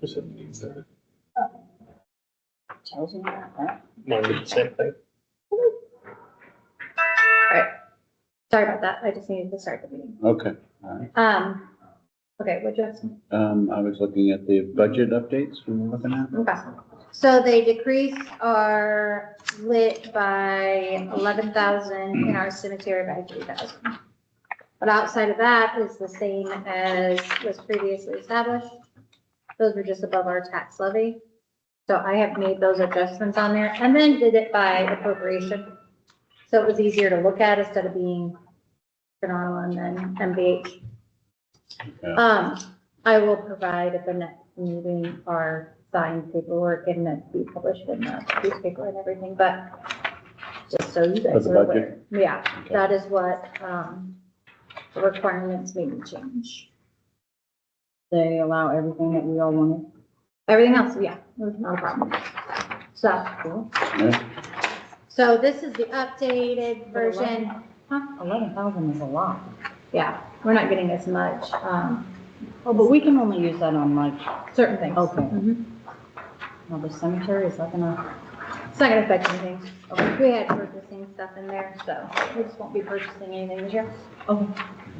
Tells me that. Want to do the same thing? Sorry about that. I just needed to start the meeting. Okay, all right. Okay, what you have? I was looking at the budget updates we were looking at. Okay. So they decreased our lit by 11,000 in our cemetery by 3,000. But outside of that is the same as was previously established. Those were just above our tax levy. So I have made those adjustments on there and then did it by appropriation. So it was easier to look at instead of being general and then MVH. Okay. I will provide at the next meeting our signed paperwork and then be published in the newspaper and everything, but just so you guys the are budget? aware. Yeah, Okay. that is what, the requirements made me change. They allow everything that we all wanted. Everything else, yeah, there's no problem. So, Yeah. so this is the updated version. Huh? 11,000 is a lot. Yeah, we're not getting as much, Oh, but we can only use that on like, certain things. okay. Mhm. Now the cemetery, is that gonna? It's not gonna affect anything. We had purchasing stuff in there, so we just won't be purchasing anything this year. Okay.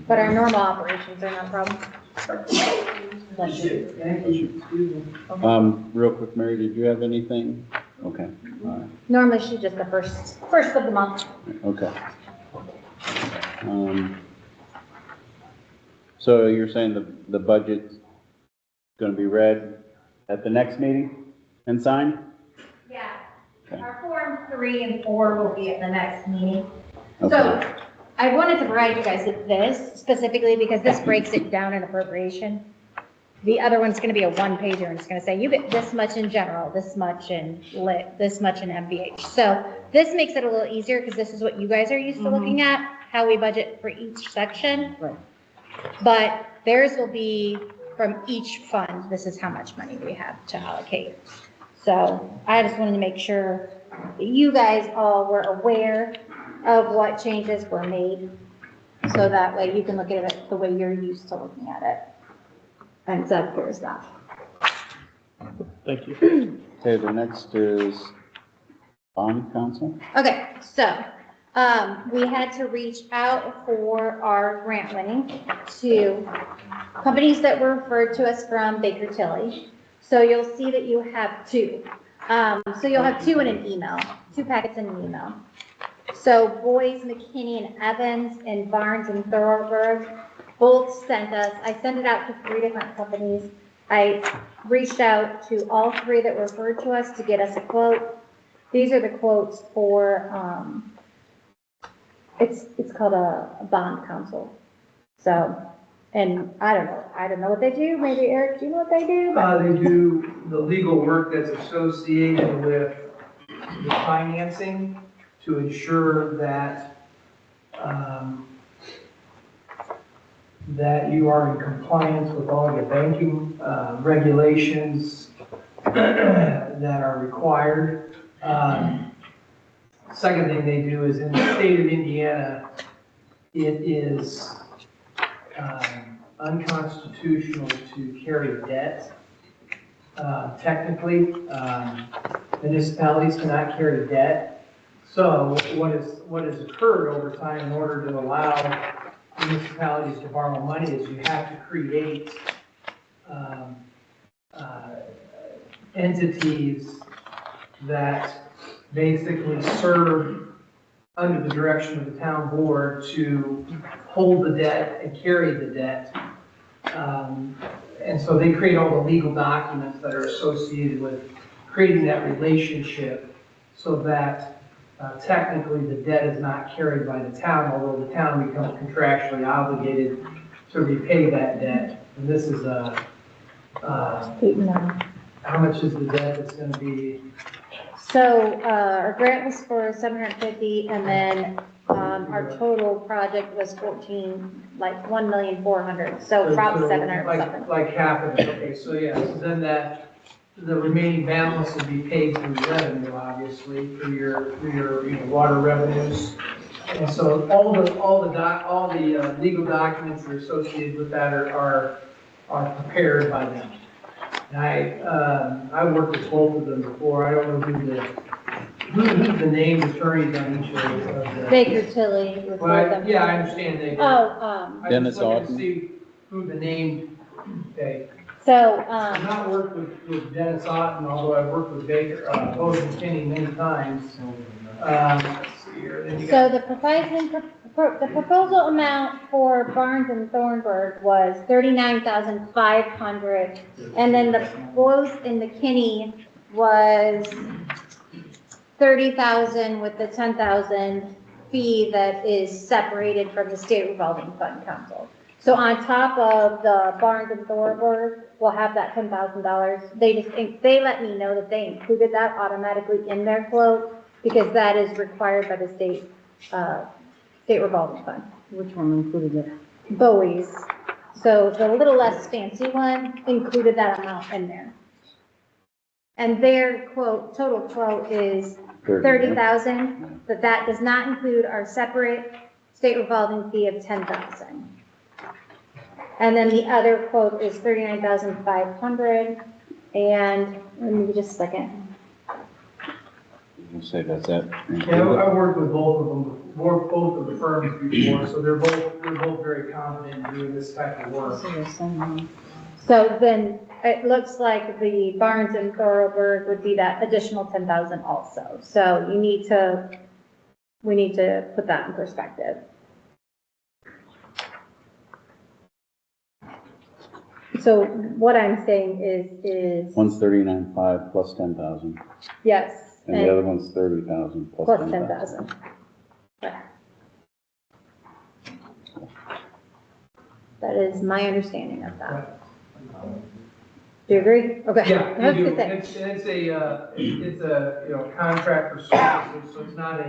But our normal operations are no problem. Bless you. Real quick, Mary, did you have anything? Okay, all right, Normally she's just the first of the month. okay. So you're saying the budget's gonna be read at the next meeting and signed? Yeah, Okay. our Form 3 and 4 will be at the next meeting. Okay. So I wanted to provide you guys with this specifically because this breaks it down in appropriation. The other one's gonna be a one-pager and it's gonna say, you get this much in general, this much in lit, this much in MVH. So this makes it a little easier because this is what you guys are used to looking at, how we budget for each section. Right. But theirs will be from each fund, this is how much money we have to allocate. So I just wanted to make sure that you guys all were aware of what changes were made. So that way you can look at it the way you're used to looking at it. And so there's that. Thank you. Okay, the next is bond council. Okay, so, we had to reach out for our grant winning to companies that were referred to us from Baker Tilly. So you'll see that you have two. So you'll have two in an email, 2 packets in an email. So Boyce, McKinney, and Evans, and Barnes and Thorogood both sent us, I sent it out to 3 different companies. I reached out to all 3 that were referred to us to get us a quote. These are the quotes for, it's called a bond council. So, and I don't know what they do. Maybe Eric, do you know what they do? They do the legal work that's associated with the financing to ensure that, that you are in compliance with all your banking regulations that are required. Second thing they do is in the state of Indiana, it is unconstitutional to carry debt. Technically, municipalities cannot carry debt. So what has occurred over time in order to allow municipalities to borrow money is you have to create entities that basically serve under the direction of the town board to hold the debt and carry the debt. And so they create all the legal documents that are associated with creating that relationship so that technically the debt is not carried by the town, although the town becomes contractually obligated to repay that debt. And this is how much is the debt? It's going to be. So, our grant was for 750 and then, our total project was 1,400,000. So probably 700 something. Like half of it, okay, so yeah, so then the remaining balance will be paid through revenue, obviously, through your water revenues. And so all the legal documents that are associated with that are prepared by them. And I worked with both of them before. I don't know who's the named attorneys on each of the. Baker Tilly with Well, them. yeah, I understand they. Oh, I Dennis just wanted to Alton. see who the named, okay. so, I've not worked with Dennis Otten, although I've worked with Baker, Bozeman Kenny many times. Let's see here, then you so got, the proposal amount for Barnes and Thornburg was 39,500, and then the quote in the Kinney was 30,000 with the 10,000 fee that is separated from the state revolving fund council. So on top of the Barnes and Thornburg, we'll have that $10,000. They let me know that they included that automatically in their quote because that is required by the state revolving fund. Which one included it? Bowie's. So the little less fancy one included that amount in there. And their quote, total quote is 30,000, but that does not include our separate state revolving fee of 10,000. And then the other quote is 39,500, and let me just a second. You say that's that. yeah, I've worked with both of them, both of the firms before, so they're both very confident in doing this type of work. So the same one. So then it looks like the Barnes and Thornburg would be that additional 10,000 also. So we need to put that in perspective. So what I'm saying is One's 39.5 plus 10,000, yes, and the other one's 30,000 plus plus 10,000. 10,000. That is my understanding of that. Do you agree? Okay. Yeah, I was you do. gonna say. It's a, you know, contract for services, so it's not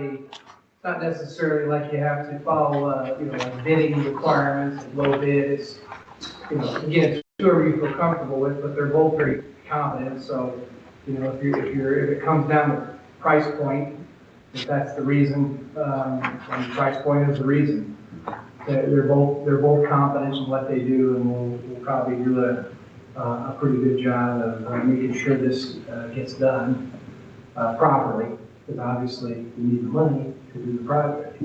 necessarily like you have to follow, you know, like bidding requirements and low bid. It's, you know, again, it's whoever you feel comfortable with, but they're both very competent, so, you know, if it comes down to price point, if that's the reason, and price point is the reason. They're both competent in what they do, and we'll probably do a pretty good job of making sure this gets done properly, because obviously we need the money to do the project.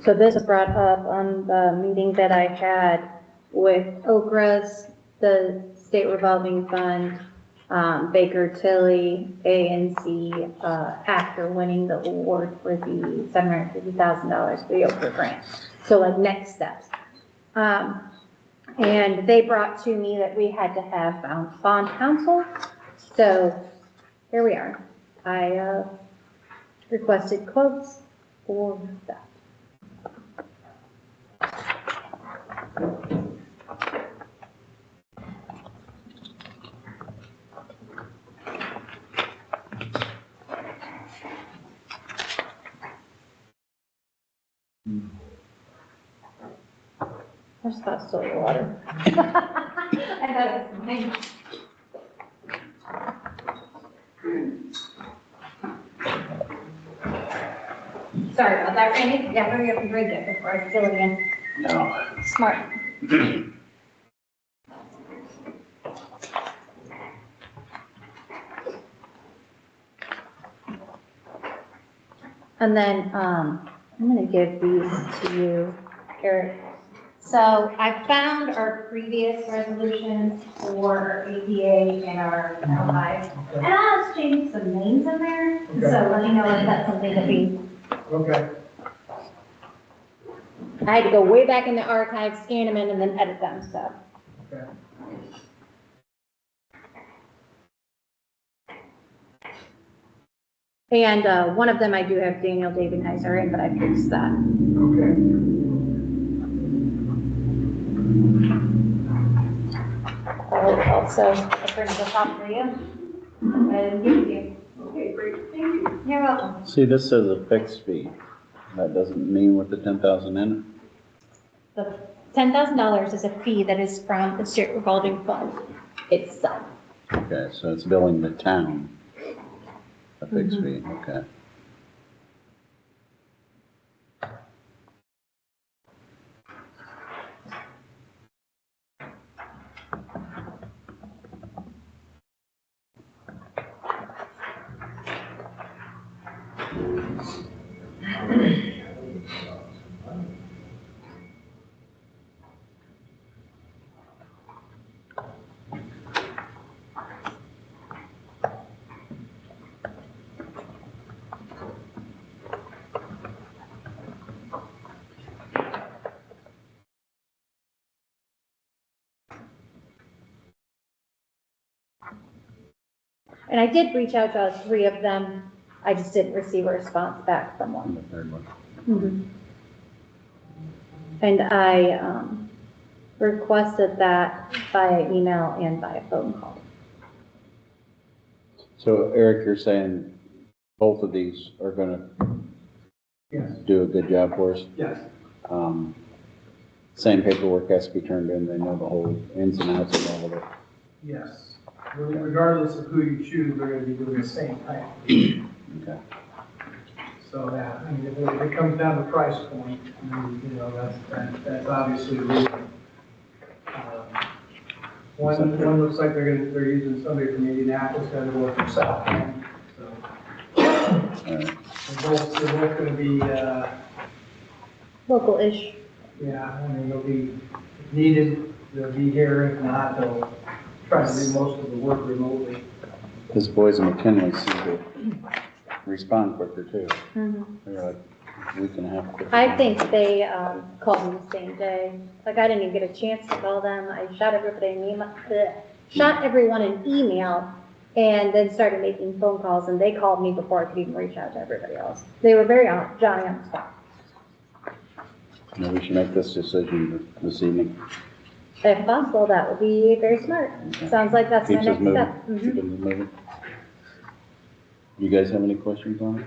So this was brought up on the meeting that I had with Okras, the state revolving fund, Baker Tilly, A&C, after winning the award for the $750,000 for the Okra grant. So like next steps. And they brought to me that we had to have bond counsel. So here we are. I requested quotes for that. I just got soda water. I thought it was mine. Sorry about that, Randy. Yeah, hurry up and drink it before I spill it again. No. Smart. And then, I'm gonna give these to you, Eric. So I found our previous resolutions for our APA and our L5. And I'll just change some names in there, Okay. so let me know if that's something that we, Okay. I had to go way back in the archives, scan them in, and then edit them, so. Okay. And one of them I do have Daniel David Heiser in, but I fixed that. Okay. Also, I printed the top for you. And give it to you. Okay, great, thank you. You're welcome. See, this says a fixed fee. That doesn't mean with the 10,000 in it? The $10,000 is a fee that is from the state revolving fund itself. Okay, so it's billing the town a fixed fee, okay. And I did reach out to all three of them, I just didn't receive a response back from On one. the third one. Mhm. And I requested that via email and via phone call. So Eric, you're saying both of these are gonna Yes, do a good job for us? yes, Same paperwork has to be turned in, they know the whole ins and outs of all of it. yes. Regardless of who you choose, they're gonna be doing the same thing. Okay. So, yeah, I mean, if it comes down to price point, you know, that's obviously the reason. One looks like they're using somebody from Indianapolis, the other one from South Bend, so. All right. They're both gonna be, Local-ish. yeah, I mean, they'll be, if needed, they'll be here, if not, they'll try to do most of the work remotely. This boys in McKinley seem to respond quicker too. Mhm. They're like a week and a half quicker. I think they called me the same day. Like, I didn't even get a chance to call them. I shot everybody an email, shot everyone an email, and then started making phone calls, and they called me before I could even reach out to everybody else. They were very Johnny on the spot. Maybe we should make this decision this evening. If possible, that would be very smart. Sounds like that's my Keeps us next moving. step. Mhm. Keep it moving. You guys have any questions on it?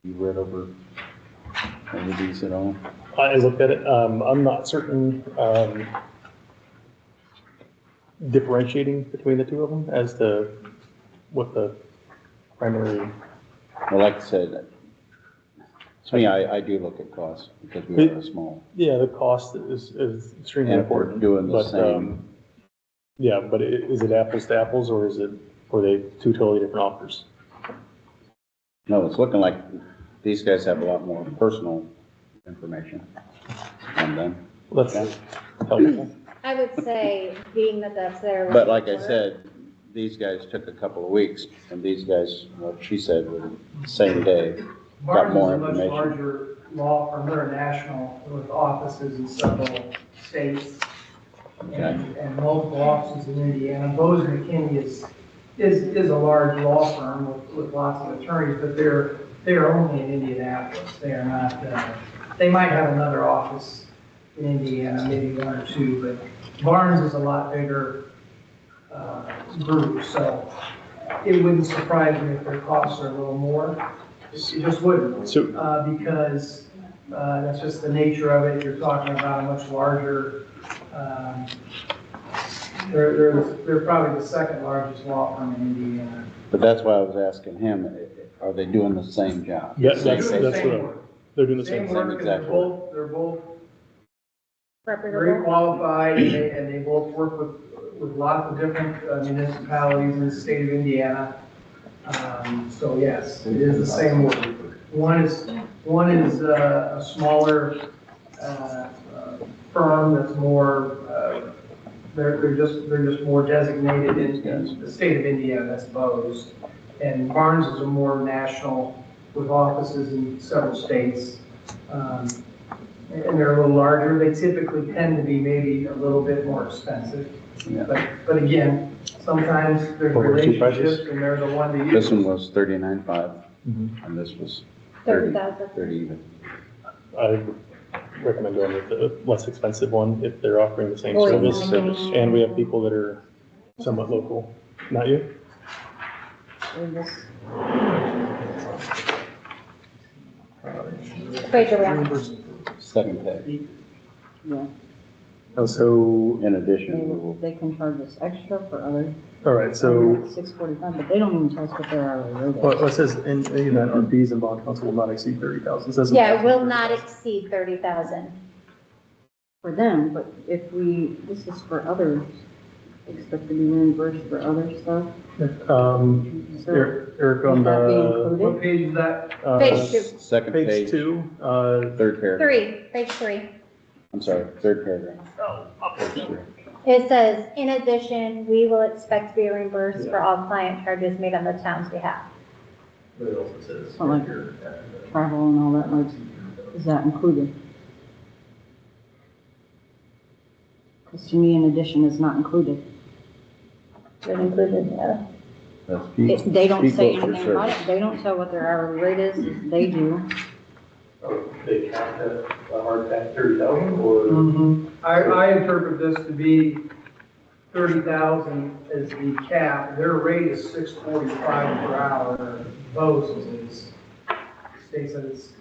You read over these at all? I looked at it, I'm not certain, differentiating between the two of them as to what the primary, Well, like I said, to me, I do look at costs because we are a small. yeah, the cost is extremely And if we're important. doing the but, same. Yeah, but is it apples to apples, or are they two totally different offers? No, it's looking like these guys have a lot more personal information on them. Well, that's helpful. I would say, being that that's their. But like I said, these guys took a couple of weeks, and these guys, what she said, were the same day, got Barnes more is a much information. larger law firm, they're national with offices in several states Okay. and multiple offices in Indiana. Bose McKinney is a large law firm with lots of attorneys, but they're only in Indianapolis. They are not, they might have another office in Indiana, maybe one or two, but Barnes is a lot bigger group, so it wouldn't surprise me if their costs are a little more. It just wouldn't. So, Because that's just the nature of it. You're talking about a much larger, they're probably the second largest law firm in Indiana. But that's why I was asking him, are they doing the same job? Yeah, They're that's doing the what same work. they're doing the same Same thing. work, and exact work. they're both very Reputable. qualified, and they both work with lots of different municipalities in the state of Indiana. So yes, it is the same work. One is a smaller firm that's more, they're just more designated in the state of Indiana, that's Bose. And Barnes is a more national, with offices in several states. And they're a little larger, they typically tend to be maybe a little bit more expensive. Yeah. But again, sometimes there's What were the two prices? relationships and they're the one to use. This one was 39.5, Mhm. and this was 30,000. 30 even. I would recommend going with the less expensive one if they're offering the same Or service. service. And we have people that are somewhat local, not you? Or this- Page around. Second page. Yeah, Oh, so, In addition, they can charge us extra for other. all right, so, $6.45, but they don't even tell us what their hourly rate is. well, it says in that our fees and bond council will not exceed 30,000. Says in Yeah, it the- will not exceed 30,000. For them, but if this is for others, expect to be reimbursed for other stuff. So Eric on would that be the, What included? page is that? Page two. second page page, 2, third paragraph. Page three. I'm sorry, third paragraph. It says, in addition, we will expect to be reimbursed for all client charges made on the town's behalf. So like travel and all that, like, is that included? Because to me, in addition is not included. Is it included? Yeah. That's P. They don't say People for anything about service. it, they don't tell what their hourly rate is, they do. They count a hard cap 30,000 or? I interpret this to be 30,000 as the cap. Their rate is $6.45 per hour. Bose's is, states that it's,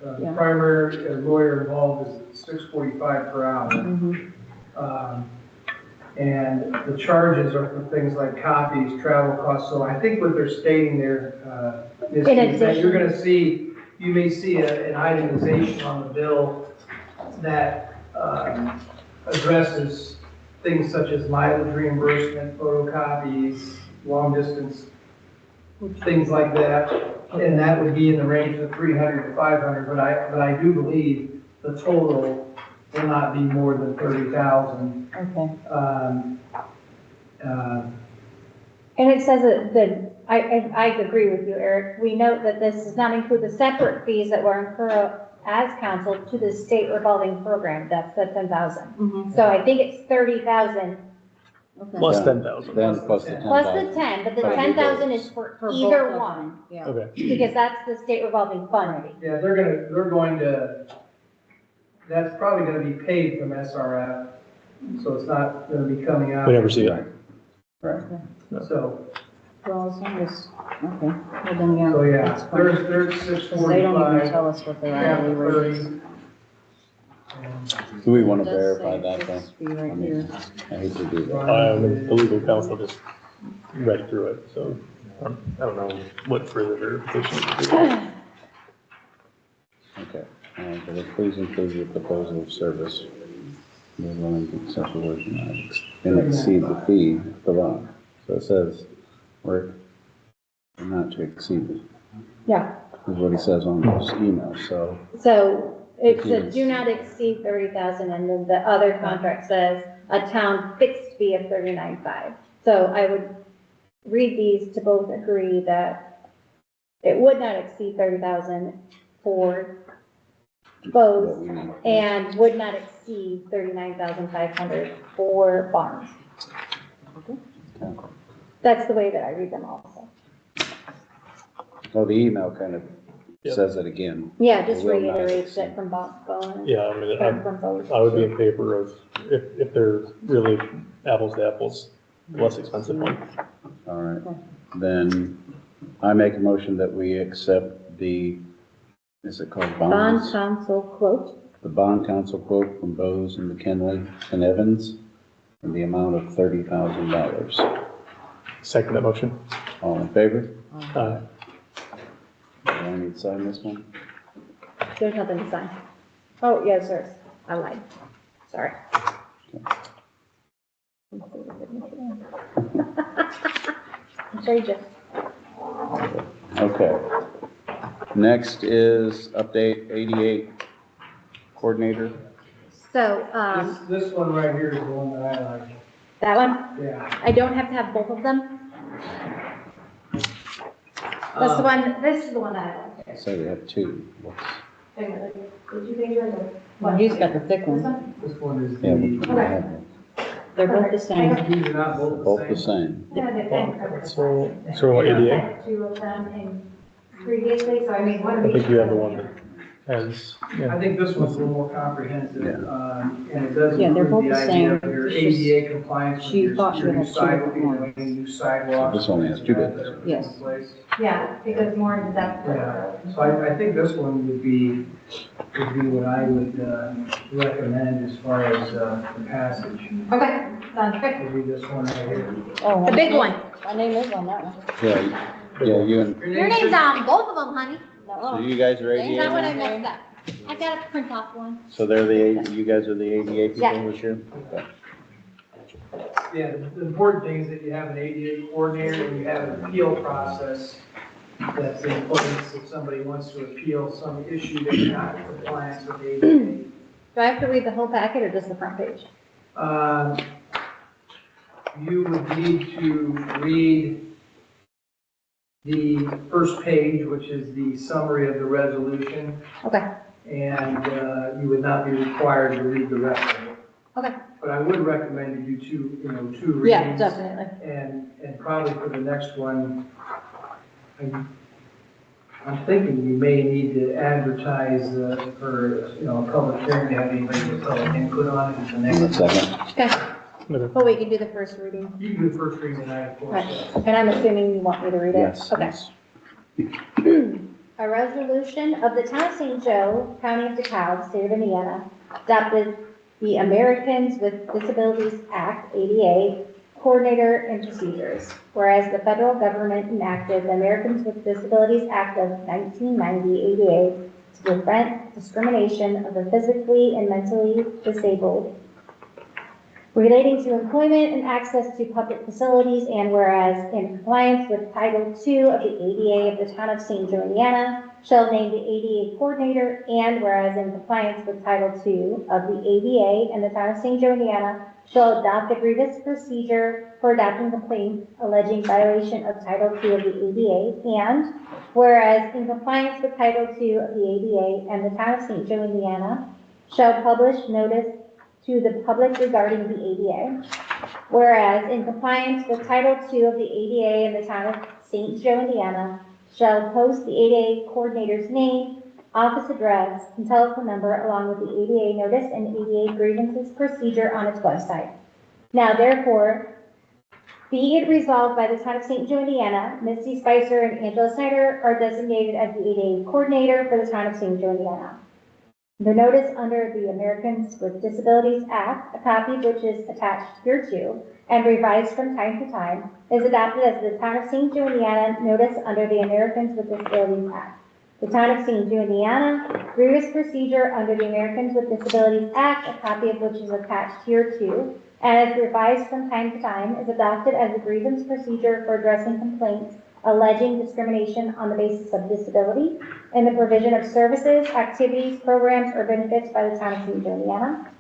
the Yeah. primary lawyer involved is $6.45 per hour. And the charges are for things like copies, travel costs. So I think what they're stating there, is that you're gonna see, you may see an itemization on the bill that, addresses things such as mileage reimbursement, photocopies, long distance, things like that. And that would be in the range of 300 to 500, but I do believe the total will not be more than 30,000. Okay. And it says that, I agree with you, Eric. We note that this does not include the separate fees that were incurred as council to the state revolving program. That's the 10,000. Mhm. So I think it's 30,000 Okay. Plus Then- 10,000. Then plus the 10,000. plus the 10, but the But 10,000 is for For both either of one, them, yeah. Okay. because that's the state revolving fund fee. Yeah, they're going to, that's probably gonna be paid from SRF, so it's not gonna be coming out. We never see it. Right. So, Well, as long as, okay, well then, yeah. so yeah, that's fine. there's 'Cause they don't even 645. tell us what their Yeah, hourly rate is. 30. Do we want It to does verify say that fixed fee though? right I mean, here. I hate to do that. The legal counsel just read through it, so I don't know what further verification we can do. Okay. Will it please include the proposal of service, the willing to accept the version and exceed the fee below. So it says, we're not to exceed, Yeah, is what he says on those emails, so. so it's a Yes. do not exceed 30,000, and then the other contract says a town fixed fee of 39.5. So I would read these to both agree that it would not exceed 30,000 for what both, we need. and would not exceed 39,500 for bonds. Okay. That's the way that I read them also. Well, the email kind of Yep. says it again. Yeah, just It will not reiterates it exceed. from bond. Yeah, I mean, From both. I would be in favor of, if they're really apples to apples, the less expensive one. All right, then I make a motion that we accept the, is it called Bond bonds? council quote. The bond council quote from Bose and McKinley and Evans in the amount of $30,000. Second that motion. All in favor? Uh, Do I need to sign this one? There's nothing to sign. Oh, yes, there's. I lied. Sorry. I'm sorry, Jeff. Okay. Next is update 88 coordinator. So, This one right here is the one that I like, that one, yeah. I don't have to have both of them. That's the one, this is the one that I like. So we have two. Did you think you're the? Well, he's got the thick This one. This one is Yeah, we the, have They're both the same. these are not both both the the same. same. so what, ADA? Had two of them in previously, so I mean, what are I we? think you have the one that has, I yeah. think this one's a little more comprehensive, Yeah. and it does Yeah, they're include both the the idea same. of your It's just- ADA compliance with she your thought she your had new two sidewalk, different ones. new sidewalks. This only has two that different- are in Yes. place. Yeah, it goes more into depth. Yeah, so I think this one would be what I would, recommend as far as, the passage. Okay, sounds good. Would be this one right here. Oh, The big one. My name is on that one. Yeah, you and, Your name's on both of them, honey. so you guys are Is that ADA what I now? messed up? I gotta print off one. So they're you guys are the ADA people Yeah. this year? Okay. Yeah, the important thing is that you have an ADA coordinator and you have an appeal process that's in place if somebody wants to appeal some issue that's not in compliance with ADA. Do I have to read the whole packet or just the front page? You would need to read the first page, which is the summary of the resolution, Okay, and you would not be required to read the rest of it. okay. But I would recommend you do two readings. Yeah, definitely. And probably for the next one, I'm thinking you may need to advertise for, a public hearing to have anybody with public input on it at the In next. a second. Okay, but we can do the first reading. You can do the first reading tonight, of course. Right. And I'm assuming you want me to read it? Yes. Okay. yes. A resolution of the Town of St. Joe, County of DeKalb, State of Indiana, adopted the Americans with Disabilities Act, ADA, coordinator and procedures. Whereas the federal government enacted the Americans with Disabilities Act of 1990, ADA, to prevent discrimination of the physically and mentally disabled relating to employment and access to public facilities, and whereas in compliance with Title II of the ADA of the Town of St. Joe, Indiana, shall name the ADA coordinator, and whereas in compliance with Title II of the ADA and the Town of St. Joe, Indiana, shall adopt a grievance procedure for adopting complaints alleging violation of Title II of the ADA, and whereas in compliance with Title II of the ADA and the Town of St. Joe, Indiana, shall publish notice to the public regarding the ADA. Whereas in compliance with Title II of the ADA in the Town of St. Joe, Indiana, shall post the ADA coordinator's name, office address, and telephone number along with the ADA notice and ADA grievances procedure on its website. Now therefore, be it resolved by the Town of St. Joe, Indiana, Misty Spicer and Angela Snyder are designated as the ADA coordinator for the Town of St. Joe, Indiana. The notice under the Americans with Disabilities Act, a copy of which is attached hereto and revised from time to time, is adopted as the Town of St. Joe, Indiana notice under the Americans with Disabilities Act. The Town of St. Joe, Indiana grievance procedure under the Americans with Disabilities Act, a copy of which is attached hereto and is revised from time to time, is adopted as a grievance procedure for addressing complaints alleging discrimination on the basis of disability in the provision of services, activities, programs, or benefits by the Town of St. Joe, Indiana.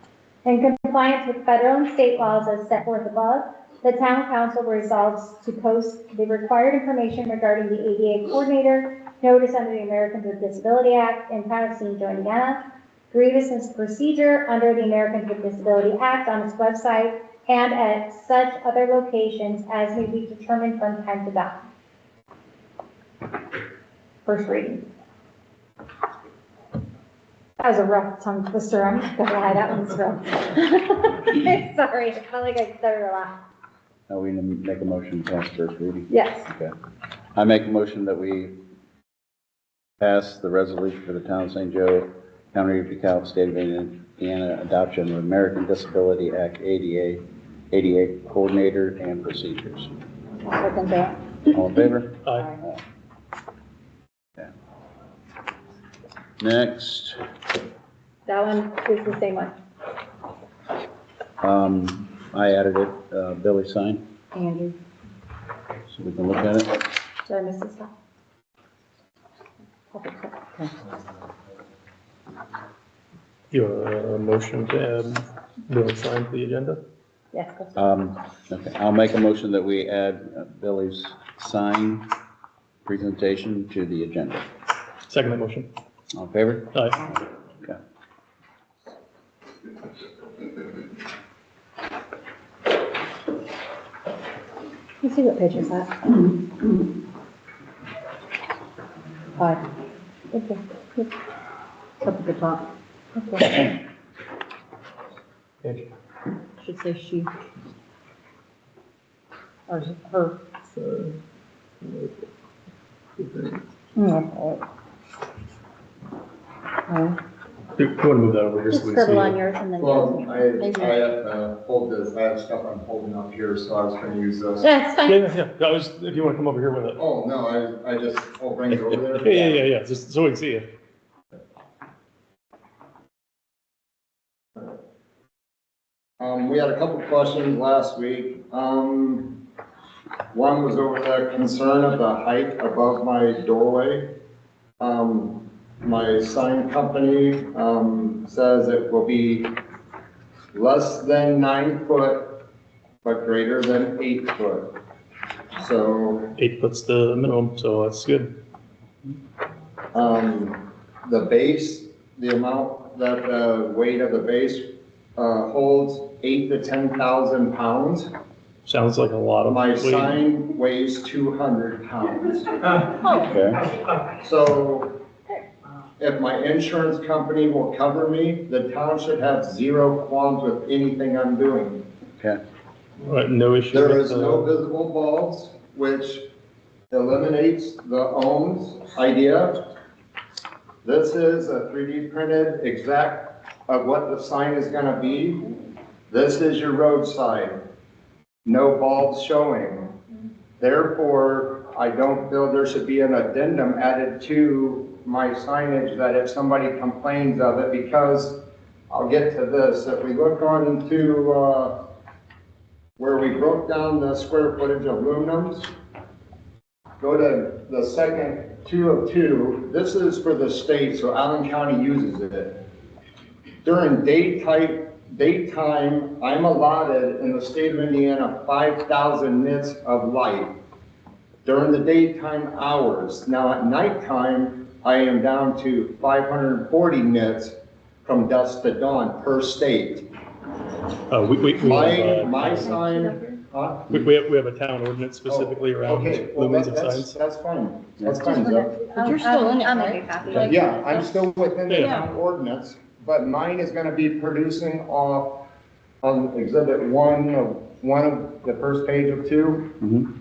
In compliance with federal and state laws as set forth above, the Town Council resolves to post the required information regarding the ADA coordinator, notice under the Americans with Disability Act in Town of St. Joe, Indiana, grievance procedure under the Americans with Disability Act on its website, and at such other locations as may be determined from time to time. First reading. That was a rough tongue twister. I'm not gonna lie, that one's rough. Sorry, I felt like I stuttered a lot. Now we make a motion to pass first reading. Yes. Okay. I make a motion that we pass the resolution for the Town of St. Joe, County of DeKalb, State of Indiana, adoption of American Disability Act, ADA coordinator and procedures. I'll second that. All in favor? Aye. Okay. Next, That one is the same one. I added it, Billy signed, Andrew, so we can look at it. did I miss this stuff? Okay. You want a motion to add Bill sign to the agenda? Yes, that's Okay, I'll make a motion that we add Billy's sign presentation to the agenda. Second that motion. All in favor? Aye. Okay. Let's see what page is that. 5. Okay. Good. Up at the top, Okay. Page. should say she. Or is it her? Oh, You want to move that over here Just so we can see scribble on it? yours and then. Well, I Maybe. have to hold this, I have stuff I'm holding up here, so I was gonna use this. Yeah, it's fine. Yeah. I was, if you want to come over here with it. Oh, no, I just, I'll bring it over there. Yeah, just so we can see it. We had a couple questions last week. One was over the concern of the height above my doorway. My sign company, says it will be less than 9 foot, but greater than 8 foot. So, 8 foot's the minimum, so that's good. the base, the amount that the weight of the base holds 8 to 10,000 pounds. Sounds like a lot of My weight. sign weighs 200 pounds. Okay, So if my insurance company will cover me, the town should have zero qualms with anything I'm doing. okay. Right, no issue There with, is no visible bulbs, which eliminates the ohms idea. This is a 3D printed exact of what the sign is gonna be. This is your roadside. No bulbs showing. Therefore, I don't feel there should be an addendum added to my signage that if somebody complains of it, because I'll get to this, if we look on to, where we broke down the square footage of aluminums, go to the second 2 of 2. This is for the state, so Allen County uses it. During daytime, I'm allotted in the state of Indiana 5,000 nits of light during the daytime hours. Now at nighttime, I am down to 540 nits from dusk to dawn per state. we My have, sign, huh? we have a town ordinance specifically around Okay, well, lumens of that's, signs. that's fine. That's fine, Zeb. But you're still in it, I'll right? make a copy. Like- Yeah, I'm still within the Yeah. town ordinance, but mine is gonna be producing off on exhibit one of the first page of 2. Mhm.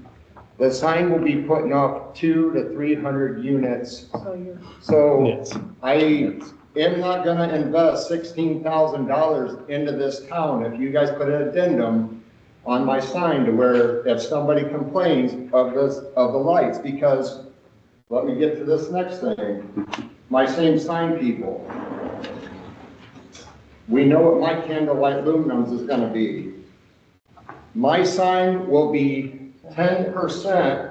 The sign will be putting off 200 to 300 units. So you're, So Nits. I am not gonna invest $16,000 into this town if you guys put an addendum on my sign to where if somebody complains of the lights, because, let me get to this next thing. My same sign people. We know what my candlelight luminums is gonna be. My sign will be 10%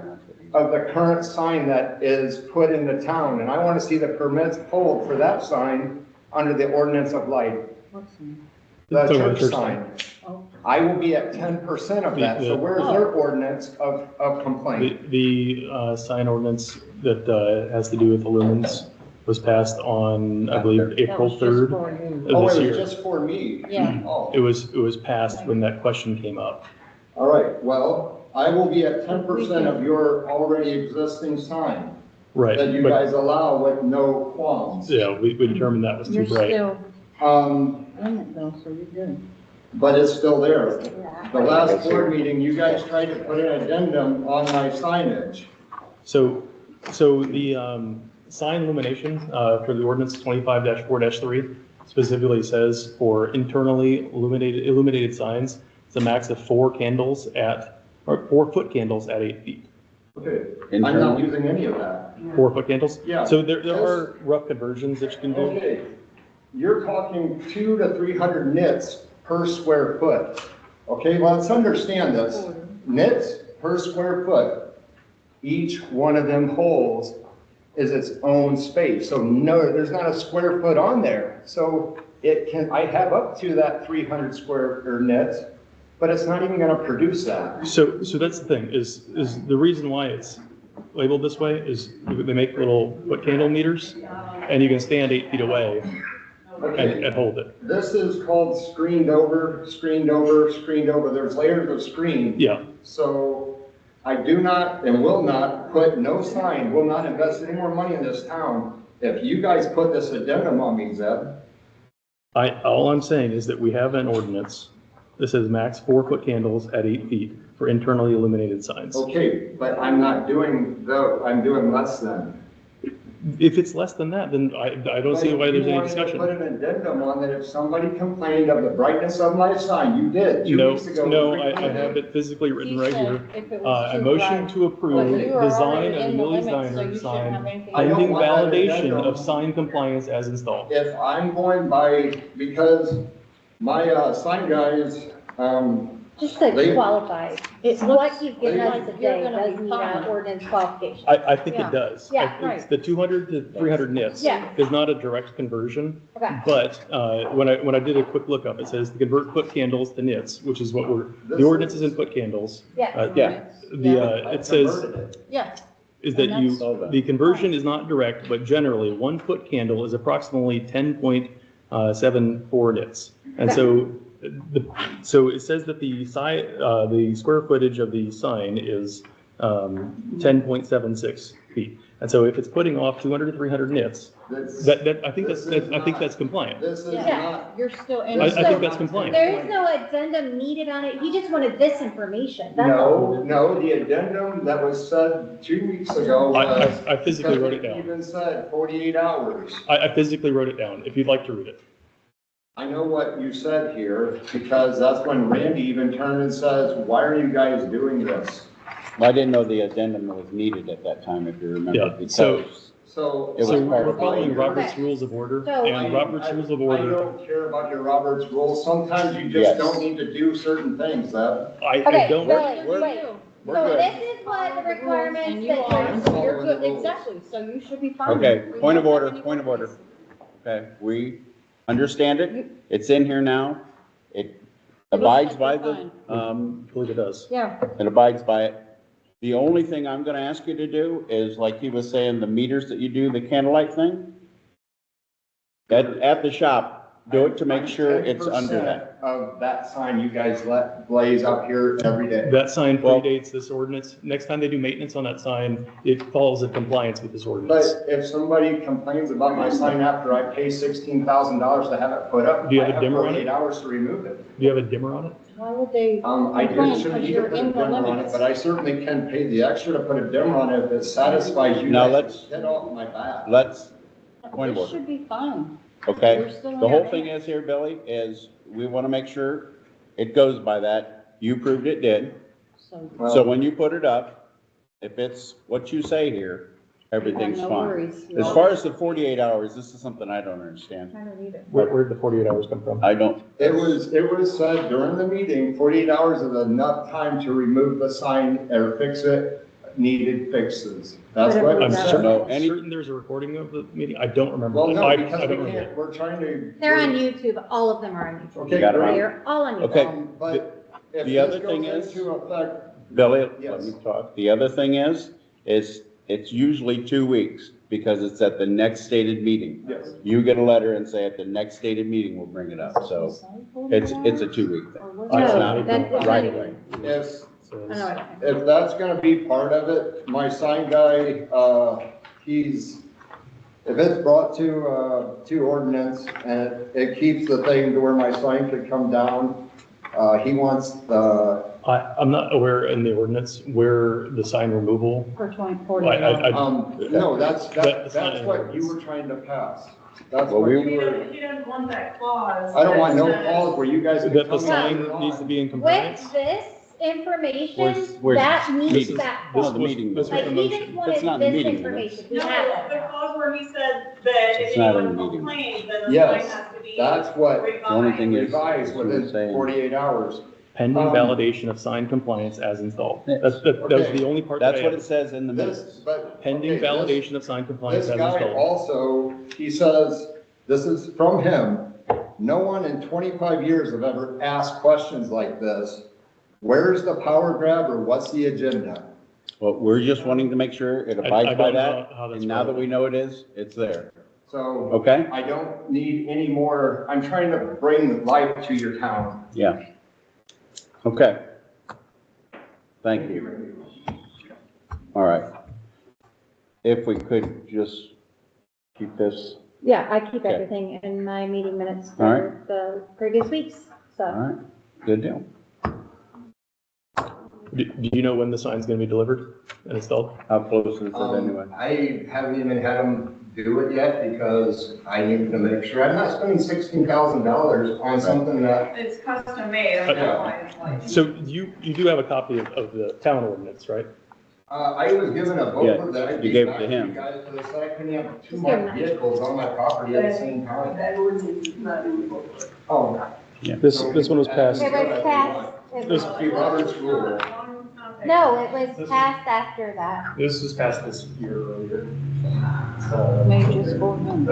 of the current sign that is put in the town, and I wanna see the permits pulled for that sign under the ordinance of light, what's in? the Talking about church church sign. Oh, I will be at 10% of that, so where's their ordinance of complaint? The sign ordinance that has to do with the lumens was passed on, I believe, that April was just 3rd for you. Oh, of this it year. was just for me? Yeah. Oh, It was passed when that question came up. all right, well, I will be at 10% of your already existing sign Right, that you but, guys allow with no qualms. yeah, we determined that was too You're bright. still in it though, so you're good. But it's still there. Yeah. The last board meeting, you guys tried to put an addendum on my signage. So the sign illumination for the ordinance 25-4-3 specifically says for internally illuminated signs, it's a max of 4 candles or 4-foot candles at 8 feet. Okay, I'm not Internally? using any of that. 4-foot candles? Yeah. So there are rough conversions that you can do. Okay, you're talking 200 to 300 nits per square foot. Okay, well, let's understand this. Nits per square foot, each one of them holes is its own space. So no, there's not a square foot on there. So I have up to that 300 square or nits, but it's not even gonna produce that. So that's the thing, is the reason why it's labeled this way is they make little foot candle meters, and you can stand 8 feet away Okay. and hold it. This is called screened over, screened over, screened over. There's layers of screen. Yeah, So I do not and will not put no sign, will not invest any more money in this town. If you guys put this addendum on me, Zeb, all I'm saying is that we have an ordinance that says max 4-foot candles at 8 feet for internally illuminated signs. okay, but I'm not doing I'm doing less than. If it's less than that, then I don't see why there's any But if you discussion. wanted to put an addendum on that if somebody complained of the brightness of my sign, you did 2 No, weeks ago. no, I have it physically written right here. If it was A too motion bright. to approve But you are design already of the in the Millie's limits, so Diner you shouldn't have sign anything. I don't pending want that validation addendum. of sign compliance as installed. If I'm going by, because my sign guys, Just to They- qualify, It what looks you've given like us you're today gonna does be meet our fine. ordinance qualification. I think Yeah. it does. Yeah, It's the 200 to 300 nits. Yeah. Is not a direct conversion, Okay. but when I did a quick lookup, it says to convert foot candles to nits, which is what the This ordinance is is- in foot candles. Yeah. Yeah. I It says converted it. Yeah, is that And you, that's- the conversion is not direct, but generally 1-foot candle is approximately 10.74 nits. And so So it says that the square footage of the sign is 10.76 feet. And so if it's putting off 200 to 300 nits, I think that's compliant. This is Yeah. not, You're still in. I this is think that's not compliant. There is no addendum needed on it, he just wanted this information, that's all. No, the addendum that was said 2 weeks ago was. I physically wrote it because down. Even said 48 hours. I physically wrote it down, if you'd like to read it. I know what you said here, because that's when Randy even turned and says, why are you guys doing this? Well, I didn't know the addendum was needed at that time, if you remember, Yeah, so- because So. It was So part we're of following the- Robert's Rules of Order, So- and Robert's Rules of I Order, don't care about your Robert's rules. Sometimes you Yes. just don't need to do certain things, Zeb. I Okay, don't. Billy, we're- wait, we're so good. this is what the requirements And you that are, you're, so you're Following good, the rules. exactly, so you should be fine. Okay, We point of don't have order, any point of worries. order. Okay, we understand it, it's in here now, it abides by the, I believe it does. Yeah, it abides by it. The only thing I'm gonna ask you to do is, like he was saying, the meters that you do, the candlelight thing, at the shop, do it to make sure it's under that. 10% Of that sign you guys let blaze out here every day. That sign Well- predates this ordinance. Next time they do maintenance on that sign, it falls in compliance with this ordinance. But if somebody complains about my sign after I pay $16,000 to have it put up, Do you I have a have dimmer on 48 it? hours to remove it. Do you have a dimmer on it? why would they? I complain? shouldn't Because need to you're put a in the dimmer on it, limits. but I certainly can pay the extra to put a dimmer on it if it satisfies you Now guys. let's- Get off my back. Let's, point of This order, should be fine. okay? We're still in The whole our thing limits. is here, Billy, is we wanna make sure it goes by that. You proved it did. So, So when you put it up, if it's what you say here, everything's no fine. worries. As far as the 48 hours, this is something I don't understand. I don't either. Where'd the 48 hours come from? I don't, It was said during the meeting, 48 hours is enough time to remove the sign or fix it, needed fixes. That's Whatever what. I'm that certain, No, any- certain there's a recording of the meeting. I don't remember. Well, that. no, I because don't we remember can't, we're trying to. They're on YouTube, all of them are on YouTube. Okay, You got it right. great. They're all on YouTube. Okay. But if The this other thing goes is- into effect, Billy, let Yes. me talk. The other thing is it's usually 2 weeks because it's at the next stated meeting. yes. You get a letter and say at the next stated meeting, we'll bring it up. So it's a 2-week thing. Or I what? It's don't not know. That's right not away. If, Says- I know what if that's gonna be part of it, my sign guy, if it's brought to ordinance and it keeps the thing to where my sign could come down, he wants I'm not aware in the ordinance where the sign removal. For 2040. no, that's That's not what in you ordinance. were trying to pass. That's Well, what we you were, He doesn't want that clause. I don't want no that says- clause where you guys. can That the tell me sign you're needs to wrong. be in compliance. With this information, Where's that meets meeting? that This clause. is the meeting. This was Like, the he just motion. wanted That's not in the this meeting information, we No, have the it. clause where he said that It's if not in anyone the meeting. complains, then the sign Yes, has to be that's what revised. The only thing is- revised within saying- 48 hours. Pending Um, validation of sign compliance as installed. Yeah. That was Okay. the only part that I That's what it added. says in the This, minutes. but. Pending okay, this- validation of sign compliance This as guy installed. also, he says, this is from him, no one in 25 years have ever asked questions like this. Where's the power grab or what's the agenda? Well, we're just wanting to make sure it I abides by don't know that. how that's And now that relevant. we know it is, it's there. So Okay? I don't need any more, I'm trying to bring life to your town. Yeah. Okay. Thank you. All right. If we could just keep this, Yeah, I keep Okay. everything in my meeting minutes All for the previous weeks, all so. right, good deal. Do you know when the sign's gonna be delivered and installed? How close is it anyway? I haven't even had them do it yet because I need to make sure, I'm not spending $16,000 on something that, It's custom made, I mean, that's why it's like. So you do have a copy of the town ordinance, right? I was given a booklet that I you gave gave it back to to you him. guys, but it said I couldn't have two Just more give him that. vehicles on my property at the same time. That ordinance is not in the booklet. Oh. This one was passed. It was passed, it was, See, Robert's rule. no, it was passed after that. This was passed this year earlier. May just go ahead.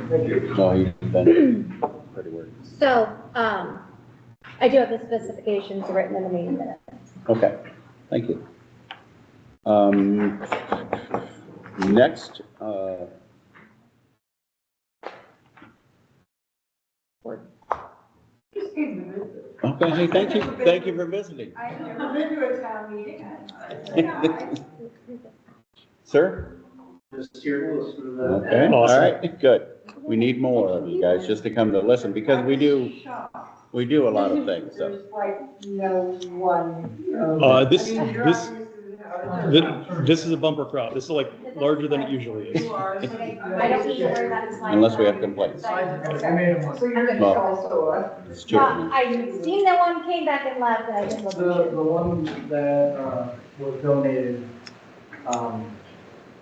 Thank you. No, he's been pretty worried. So, I do have the specifications written in the meeting minutes. Okay, thank you. Next, Okay, hey, thank you for visiting. I've never been to a town meeting. Sir? Just here to listen to that. Okay, all Awesome. right, good. We need more of you guys just to come to listen, because we do a lot of things, so. There's like no one. This is a bumper crop. This is like larger than it usually is. I don't need to worry about it. Unless we have complaints. I made them. So you're gonna Well, tell us what? It's true. I seen that one came back and left, and I just wasn't The sure. one that, was donated,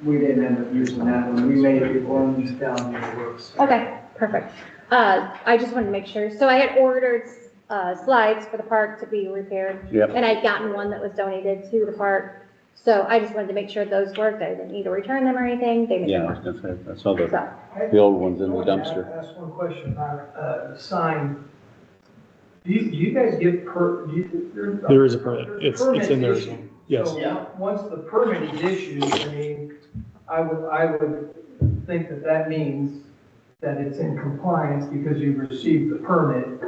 we didn't end up using that one, we made the ones down in the works. Okay, perfect. I just wanted to make sure. So I had ordered, slides for the park to be repaired. Yep. And I'd gotten one that was donated to the park. So I just wanted to make sure those worked. I didn't need to return them or anything. They Yeah, I didn't was work. gonna say, I saw So, the old ones in the I dumpster. Ask one question about, the sign. Do you guys get There is a permit. It's in there as well. Yes. So, once the permit is issued, I mean, I would think that means that it's in compliance because you've received the permit.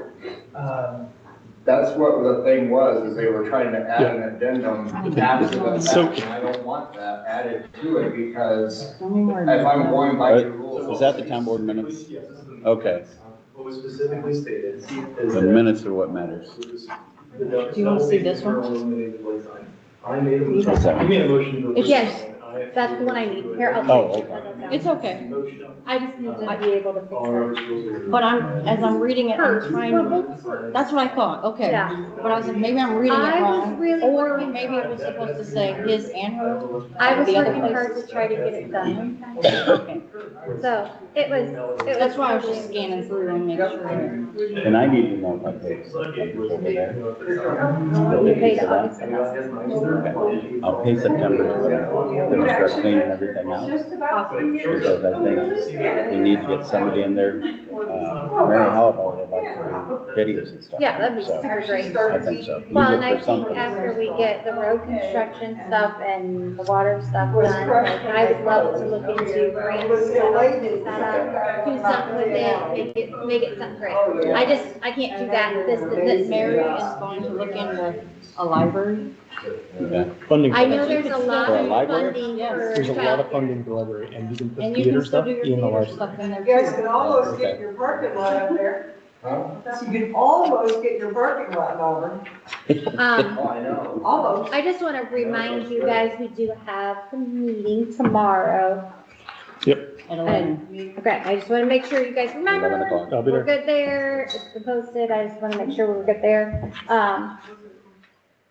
That's what the thing was, is they were trying to add an addendum after the So- fact, and I don't want that added to it, because if Only more I'm going by the rules. Is that the town board minutes? Yes, this is the minutes. Okay, What was specifically stated is the that minutes are what matters. the dumpster Do you wanna see will this be one? illuminated light sign. I made a What's motion. that? You made a motion to approve. Yes, it, and I that's the one I need. Here, I'll. Oh, okay. It's okay. Motion. I just need to be able to fix Our it. rules are- But as I'm reading it, I'm trying to, that's what I thought, okay. Yeah. But I was like, maybe I'm reading it I was wrong, really or working maybe it was supposed to say his and her. I was The other working hard places. to try to get it done. Okay. So it was. That's why I was just scanning through and making sure. And I need to know if I paid September over there. You paid August. Okay. I'll pay September, then start cleaning everything out, Just about 3 years. because I think we need to get somebody in there. Mary Howell would like to do videos and stuff. Yeah, that'd be So, super great. I think so. Well, Use and it I for think something. after we get the road construction stuff and the water stuff done, like, I would love to look into grants, set up, do something with it, make it something great. I can't do that, this, Mary is going to look into a library. Okay. Funding. I for know that. there's a lot For a of library? funding Yes. for There's a lot of child. funding for library, and you can put And you theater can still stuff do your in the theater library. stuff in there. You guys can too. almost get Okay. your parking lot up there. Huh? You can almost get your parking lot over, Oh, I know. almost. I just want to remind you guys, we do have the meeting tomorrow. At 11. Okay, I just want to make sure you guys 11 remember. o'clock. I'll be We're there. good there, it's been posted, I just want to make sure we're good there.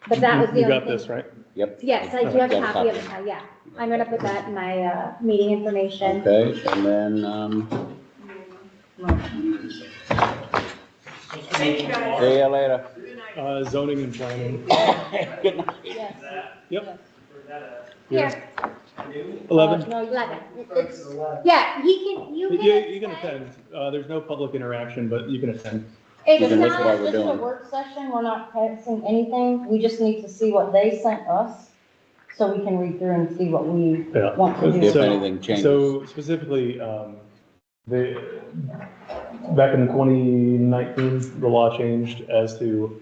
But that was the You only got thing. this, right? Yep. Yes, I do have a Got copy of it, yeah. I'm gonna put that in my, meeting information. Okay, and then, Thank you guys. see you later. Zoning and planning. Good night. Yes. Yep. Here, 11. No, you- 11. It's, yeah, you You can can attend. attend. There's no public interaction, but you can attend. It's You can listen while not, we're This is a doing. work session, we're not passing anything, we just need to see what they sent us, so we can read through and see what we Yeah. want to If do. So- anything changes. So specifically, back in 2019, the law changed as to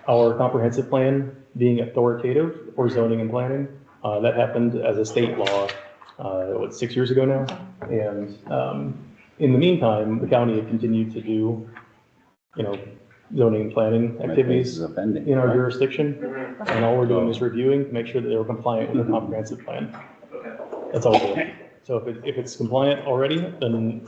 our comprehensive plan being authoritative for zoning and planning. That happened as a state law, 6 years ago now? And in the meantime, the county had continued to do, zoning and planning My activities face is offending. in our jurisdiction. And all we're doing is reviewing to make sure that they were compliant with the comprehensive plan. That's all we're doing. So if it's compliant already, then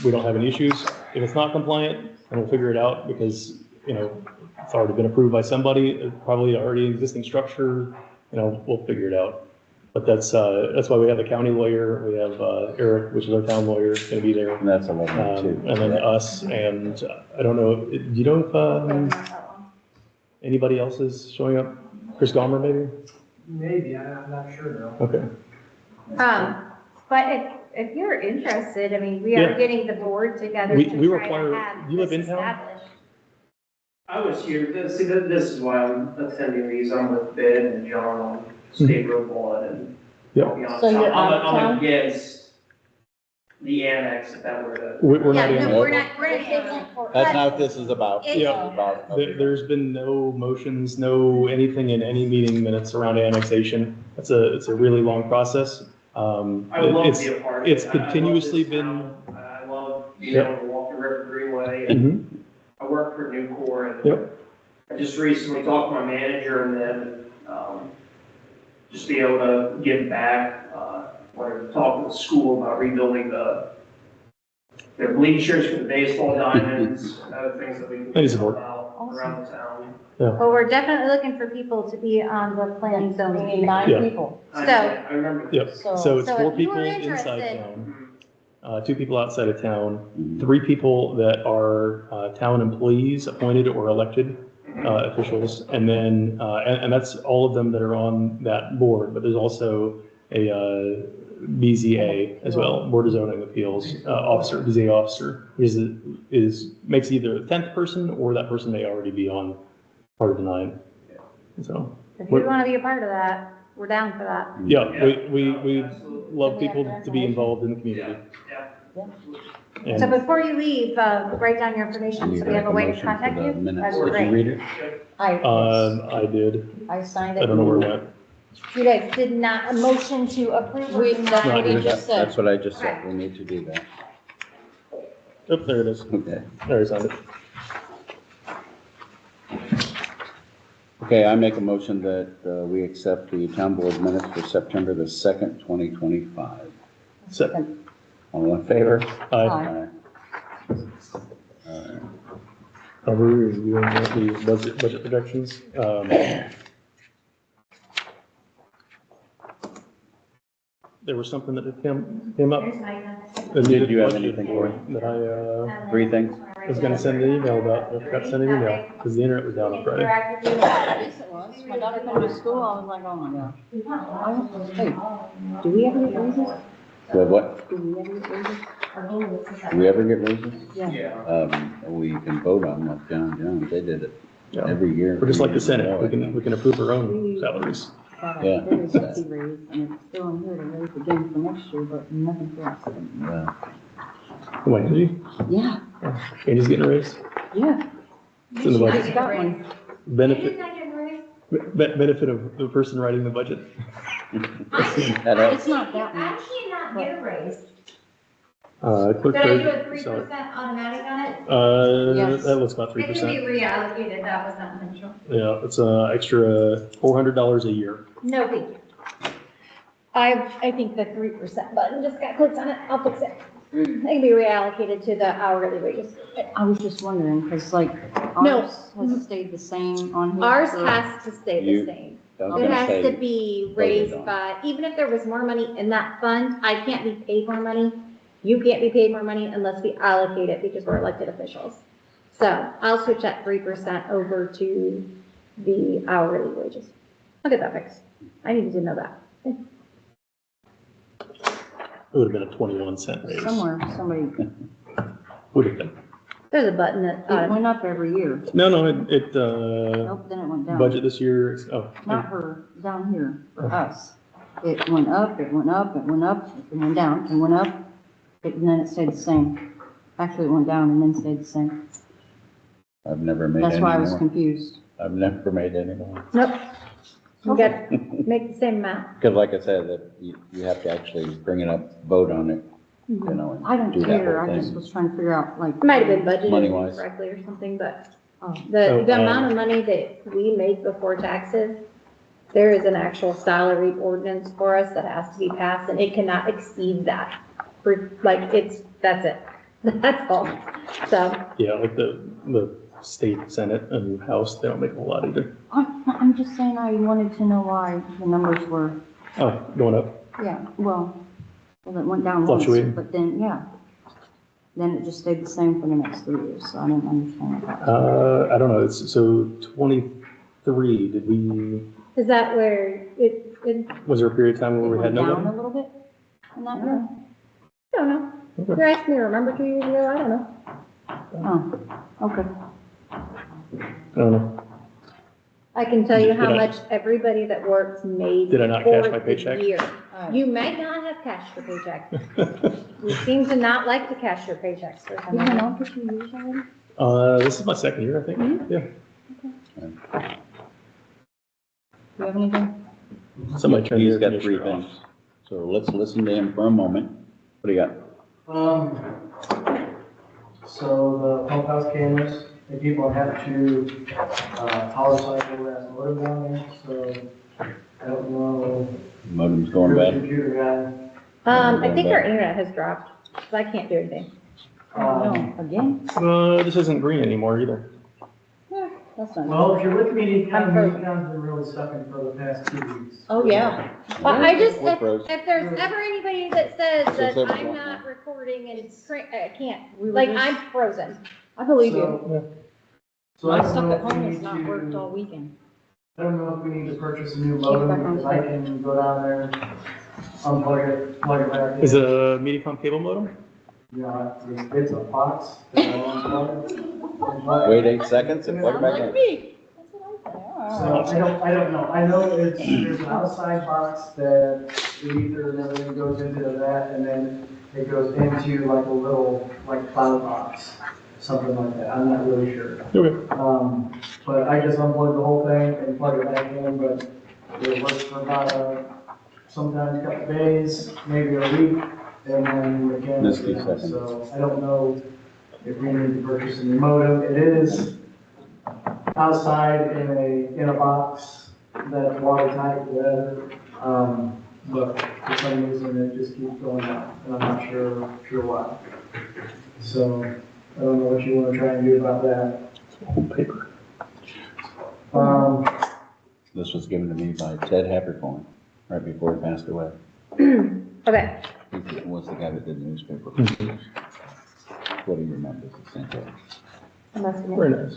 we don't have any issues. If it's not compliant, then we'll figure it out because, it's already been approved by somebody, probably already existing structure, we'll figure it out. But that's why we have a county lawyer, we have Eric, which is our town lawyer, is gonna be there. And that's 11 too. And then us, and I don't know, do you know if anybody else is showing up? Chris Gomer, maybe? Maybe, I'm not sure though. Okay. But if you're interested, I mean, we Yeah. are getting the board together We to try require- to have you live this in town? established. I was here, this is why I'm attending these, I'm with Ben and John on State Road 1, and Yep. I'll be honest, So you're out of I'm town? against the annex, if that were to. We're Yeah, not no, in. we're not, That's not what this is about. It's- This is Yeah. about- There's been no motions, no anything in any meeting minutes around annexation. It's a really long process. I would love to be a part of it. It's I love this continuously been. town. I love being able to walk the River Greenway. Mhm. I work for Nucor and Yep. I just recently talked to my manager and then, just be able to give back, wanted to talk with the school about rebuilding their bleachers for the baseball diamonds, and other things that we can Any do support. about around the town. Well, we're definitely looking for people to be on the planning zone. We need 9 Yeah. people. I remember. Yep, So- so it's So 4 if you people are inside interested- town, 2 people outside of town, 3 people that are town employees, appointed or elected officials, and then, and that's all of them that are on that board, but there's also a BZA as well, Board of Zoning Appeals officer, BZA officer, makes either the 10th person or that person may already be on part of the 9. So, If you want to be a part of that, we're down for that. yeah, we Absolutely. love people to be involved in the community. Yeah. So And before you leave, write down your information so we have a way to contact you. That'd be Did you great. read it? I did, I signed I it. don't know where it went. You guys did not, a motion to approve or We- deny? that's what we Not just said. That's what I just said. We need to do that. Oh, there it is. Okay. There I signed it. Okay, I make a motion that we accept the town board minutes for September the 2nd, 2025. Second. All in favor? Aye. Aye. Alright. Are we reviewing the budget projections? There was something that came up. Here's my- that Did needed you have budgeted anything for, for that I 3 things? was gonna send an email about, I forgot to send an email, because the internet was down on Friday. Yes, it was. My daughter came to school, I was like, oh my gosh. Hey, do we ever get raises? Well, what? Do we ever get raises? Do we ever get raises? Yeah. We can vote on like John Jones. They did it Yeah. every year. We're just like the Senate, we can approve our own salaries. Got Yeah. a very hefty raise, and it's still in here to raise again for next year, but nothing for us. Yeah. Wait, did you? Yeah, Andy's getting a raise? yeah. It's in the I budget. just got one. Benefit, benefit of the person writing the budget. It's not that I much. cannot get a raise. Clerk Did I do a treasurer, 3% sorry. automatic on it? Yes. That looks about It can be 3%. reallocated, that was not intentional. Yeah, it's extra $400 a year. No, thank you. I think the 3% button just got clicked on it, I'll fix it. It can be reallocated to the hourly wages. I was just wondering, because like, No. ours has stayed the same on here. Ours for- has to stay the You- same. I was It gonna has say, to be voted raised on. by, even if there was more money in that fund, I can't be paid more money. You can't be paid more money unless we allocate it because we're elected officials. So I'll switch that 3% over to the hourly wages. I'll get that fixed. I needed to know that. It would have been a 21-cent raise. Somewhere, somebody, Would have been. There's a button that, it went up every year. No, Nope, then it went down. budget this year, oh, Not her, down here, for us. It went up, it went up, it went up, it went down, it went up, and then it stayed the same. Actually, it went down and then stayed the same. I've never made any That's why I was more. confused. I've never made any more. nope. You got, make the same amount. Because like I said, that you have to actually bring it up, vote on it, you know, I and don't do that care, whole I just thing. was trying to figure out, like. It might have been budgeted Money-wise. correctly or something, but Oh. the Oh, amount of money that we make before taxes, there is an actual salary ordinance for us that has to be passed, and it cannot exceed that. Like, that's it. That's all. So, yeah, like the state, senate, and house, they don't make a whole lot either. I'm just saying I wanted to know why the numbers were, Oh, going up. yeah, well, it went down once, Fluctuating. but then, yeah. Then it just stayed the same for the next 3 years, so I didn't understand that. I don't know, it's, so 23, did we, is that where it, was there a period of time where It we had went no down a government? little bit in that year? I don't know. Okay. You're asking me to remember 2 years ago? I don't know. Oh, okay. I don't know. I can tell you Did how I- much everybody that works made. Did I not for cash my the paycheck? year. Oh. You may not have cashed your paycheck. You seem to not like to cash your paychecks for some You've been reason. on for 2 years already? This is my second year, I think, yeah. Do you have anything? Somebody turned He's the got three conditioner off. things. So let's listen to him for a moment. What do you got? So the pump house cameras, they keep on having to, power cycle that motor down there, so I don't know. Modem's going Your bad? Computer guy. I think our internet has dropped, so I can't do anything. No, again? This isn't green anymore either. That's not. Well, if you're with me, I'm frozen. MediaCom's been really sucking for the past 2 weeks. Oh, yeah. Well, I just, We're if frozen. there's ever anybody that says that Since everyone- I'm not recording and I can't, We were like, just- I'm frozen. I believe you. So I My don't stuff know at if we home need has not worked all to, weekend. I don't know if we need to purchase a new Keep it back modem, on because I can go down there, unplug it, plug it back in. Is it a Mediacom cable modem? Yeah, it's a box that I unplug it, and plug it. Wait 8 seconds and plug it back in. me. That's what I So said. I don't know. I know there's an outside box that the ether and everything goes into that, and then it goes into like a little, like cloud box, something like that. I'm not really sure. Okay. But I just unplugged the whole thing and plugged it back in, but it works for about, sometimes a couple days, maybe a week, and then again. Misty seconds. So I don't know if we need to purchase a new modem. It is outside in a box that's watertight, whatever. But for some reason it just keeps going out, and I'm not sure why. So I don't know what you want to try and do about that. Old paper. This was given to me by Ted Happercorn, right before he passed away. Okay, He was the guy that did the newspaper. What he remembers, essentially. I must have Very been- nice.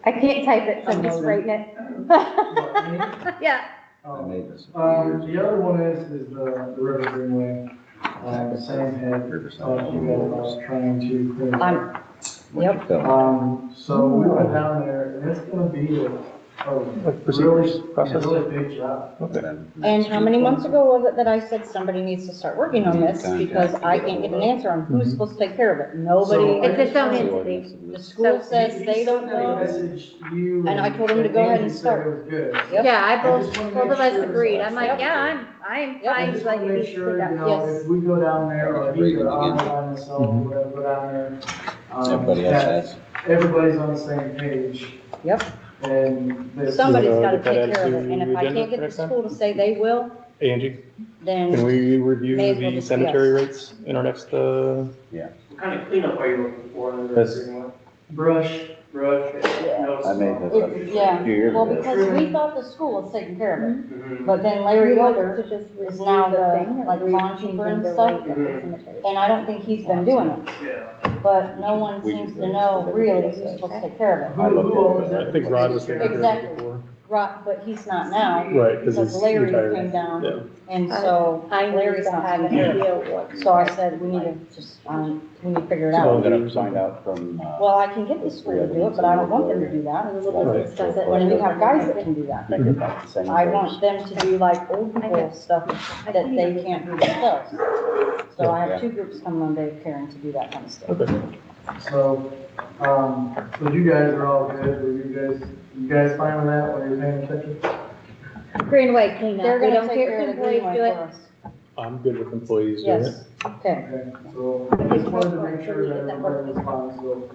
I can't type it, so I'm just writing it. Yeah, I made this. The other one is the River Greenway. Sam had Riverside. talked to you guys about trying to clean it up. What you felt. So we went down there, and it's gonna be a Like procedures, really, process? really big job. Okay. And how many months ago was it that I said somebody needs to start working on this because I can't get an answer on who's supposed to take care of it? Nobody, it's its own entity. the school says they don't He know. messaged you. And I told him to go ahead and Andy said start. It was good. Yep. Yeah, I I both, just wanna both make of us sure it's agreed. like- I'm like, yeah, I'm Yep. I fine, just like, wanna it make needs to sure, be you done. know, Yes. if we go down there, or if Reading either I again. or by myself, or whatever, go down there. Everybody else that has. Everybody's on the same page, Yep, and this. somebody's wanna gotta get that take care of added it, and to if I agenda can't get for the next time? school to say they will, Hey, Angie, can then we review May as well the just- sanitary yes. rates in our next, What kind of cleanup are you looking for? in the That's- agreement? Brush, Brush? no I made small. this up yeah, a few years well, ago. because we thought the school was taking care of it, Mhm. but then Larry You want Yoder to just is review now the the, thing, or like, we lawn change keeper and the stuff, rate of the cemetery? and I don't think he's been doing it, Yeah. but no one We seems can to go. know really who's supposed to take care of it. I looked Who at owns it, it? I think Rod was taking care of it Exactly. before. Right, but he's not now, Right, because because he's Larry retired. came down, Yeah. and so I need Larry's to not have taking an care of it. idea what. So I said, we need to just, we need to figure it So I'm out. gonna find out from, Well, I can get the school to do it, but I don't want them to do that. Right. Discuss it. When you have guys that can do that. make it about the same. I rates. want them to do like old people stuff that they can't do themselves. So I have two groups coming on Dave Karen to do that kind of stuff. Okay. so, but you guys are all good, were you guys fine with that, when you're paying attention? Greenway cleanup, They're we gonna don't take care care if of the employees do greenway it. for us. I'm good with employees doing it. Yes, okay. Okay, so I just wanted to make sure that everybody was fine, so,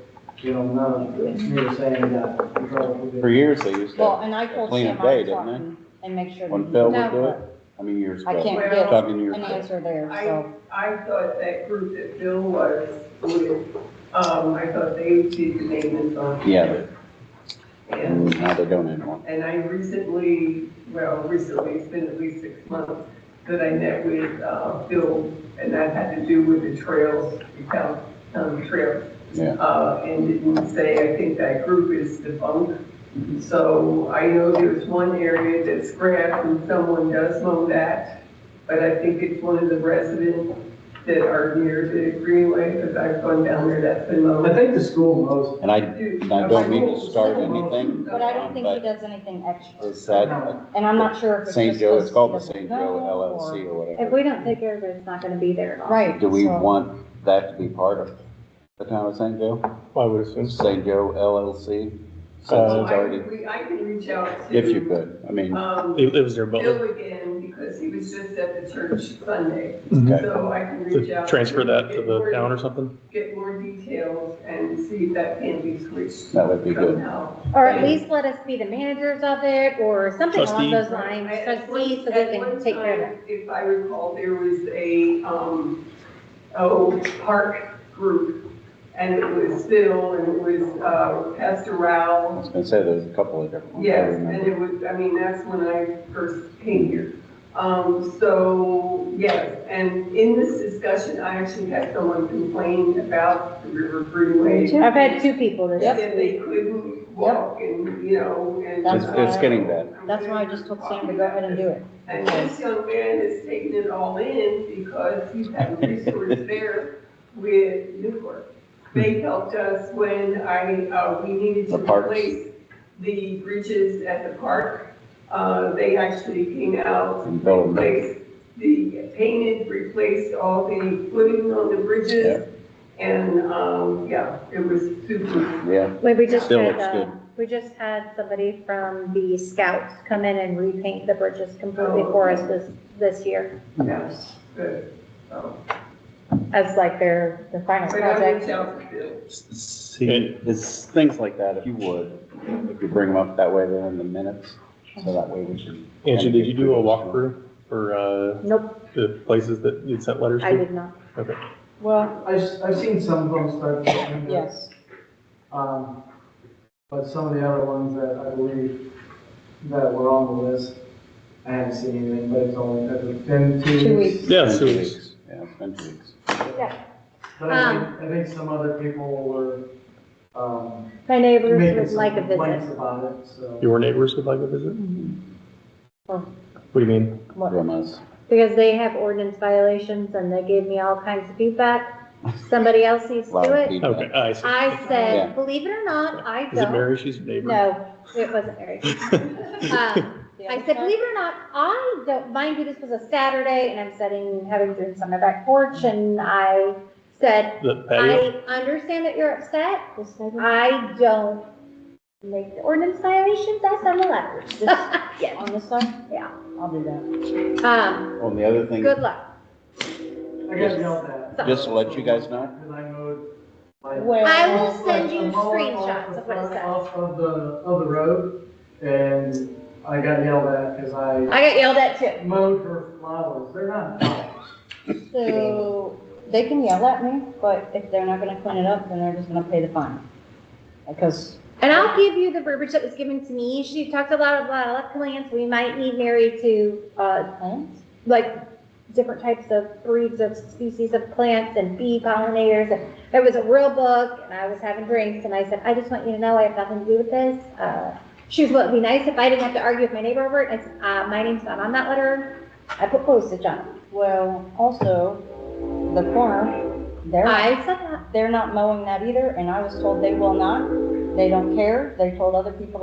none of me was saying that. For years, they used Well, to, and I told Clean Sam up day, I would didn't talk they? to him and make sure. when that Phil he- would do No. it, how many years ago? I can't Well, get Talking years an ago. answer there, so. I thought that group that Bill was with, I thought they did the maintenance on. Yeah, And, now they don't anymore. and I recently, it's been at least 6 months, that I met with, Bill, and that had to do with the trails, the town trails. Yeah. And didn't say, I think that group is defunct. So I know there's one area that's grass and someone does mow that, but I think it's one of the residents that are near the greenway, because I've gone down there, that's been I mowed. think the school knows. And I don't mean to start anything, But I don't think he but does anything extra. is that And I'm not sure if it's St. just Joe, because it's called he the doesn't St. know, Joe LLC or If whatever. we don't take care of it, it's not gonna be there at all. Right. Do we so- want that to be part of the town of St. Joe? I would assume. St. Joe LLC, since So it's already, I can reach out to. if you could, I mean, It was their Bill butler. again, because he was just at the church Sunday, Okay. so I can reach To out. transfer that to get the more- town or something? Get more details and see if that can be switched that would be good. somehow. Or at least let us be the managers of it, or something along Trustee. those lines, trustees, so they can take care of it. If I recall, there was a, park group, and it was Phil, and it was, Pastor I Rao. was gonna say, there's a couple of different ones. I Yes, and remember. it was, I mean, that's when I first came here. So, yes, and in this discussion, I actually had someone complain about the River Greenway. I've had two people this That they week. couldn't walk and, you know, and. That's It's getting bad. That's why I just told Sam to go ahead and do it. And this young man is taking it all in because he's had a resource there with Newport. They helped us when we needed to The parks. replace the bridges at the park. They actually came out, And built them. replaced painted, replaced all the footing on the Yeah. bridges. And, yeah, it was super. Yeah, We just Still had, looks good. we just had somebody from the Scouts come in and repaint the bridges completely for us this year, Yes, good. So, as like their final but I project. reached out to Bill. see, it's things like that, if you would, if you bring them up that way, they're in the minutes, so that way we can. Angie, did you do a walkthrough for, Nope, the places that you'd sent letters to? I did not. Okay. Well, I've seen some of them start. to- yes. But some of the other ones that I believe that were on the list, I haven't seen anything, but it's only, it's been 2 2 weeks. weeks. Yeah, It's so been 2 it's, weeks. Yeah, it's been 2 weeks. But I think some other people were, My neighbors making would some like a complaints visit. about it, so. your neighbors would like a visit? Oh. What do you mean? From us. Because they have ordinance violations and they gave me all kinds of feedback. Somebody else needs to Lot do of it. feedback. Okay, I see. I Yeah. said, believe it or not, I Is it don't. Mary? She's your neighbor? No, it wasn't Mary. I said, believe it or not, I don't, mind you, this was a Saturday and I'm having drinks on my back porch and I said, The patio? I understand that you're upset. I don't make the ordinance violations, I send the letters. Yes, On this side? yeah. I'll do that. Well, and the other thing, Good luck. I got yelled at. just to let you guys know, Because I mowed, like. Well, I will off, send like, you a mower screenshots off of what it the- says. Off of the road, and I got yelled at because I I got yelled at too. mowed her flowers. They're not flowers. So, they can yell at me, but if they're not gonna clean it up, then they're just gonna pay the fine. Because, And I'll give you the verbiage that was given to me. She talked a lot about plants. We might need Mary to, plants? like, different types of breeds of species of plants and bee pollinators. And it was a real book, and I was having drinks, and I said, I just want you to know I have nothing to do with this. She was, well, it'd be nice if I didn't have to argue with my neighbor over it. I said, my name's not on that letter. I put postage on it. Well, also, the corner, I said that. they're not mowing that either, and I was told they will not. They don't care. They told other people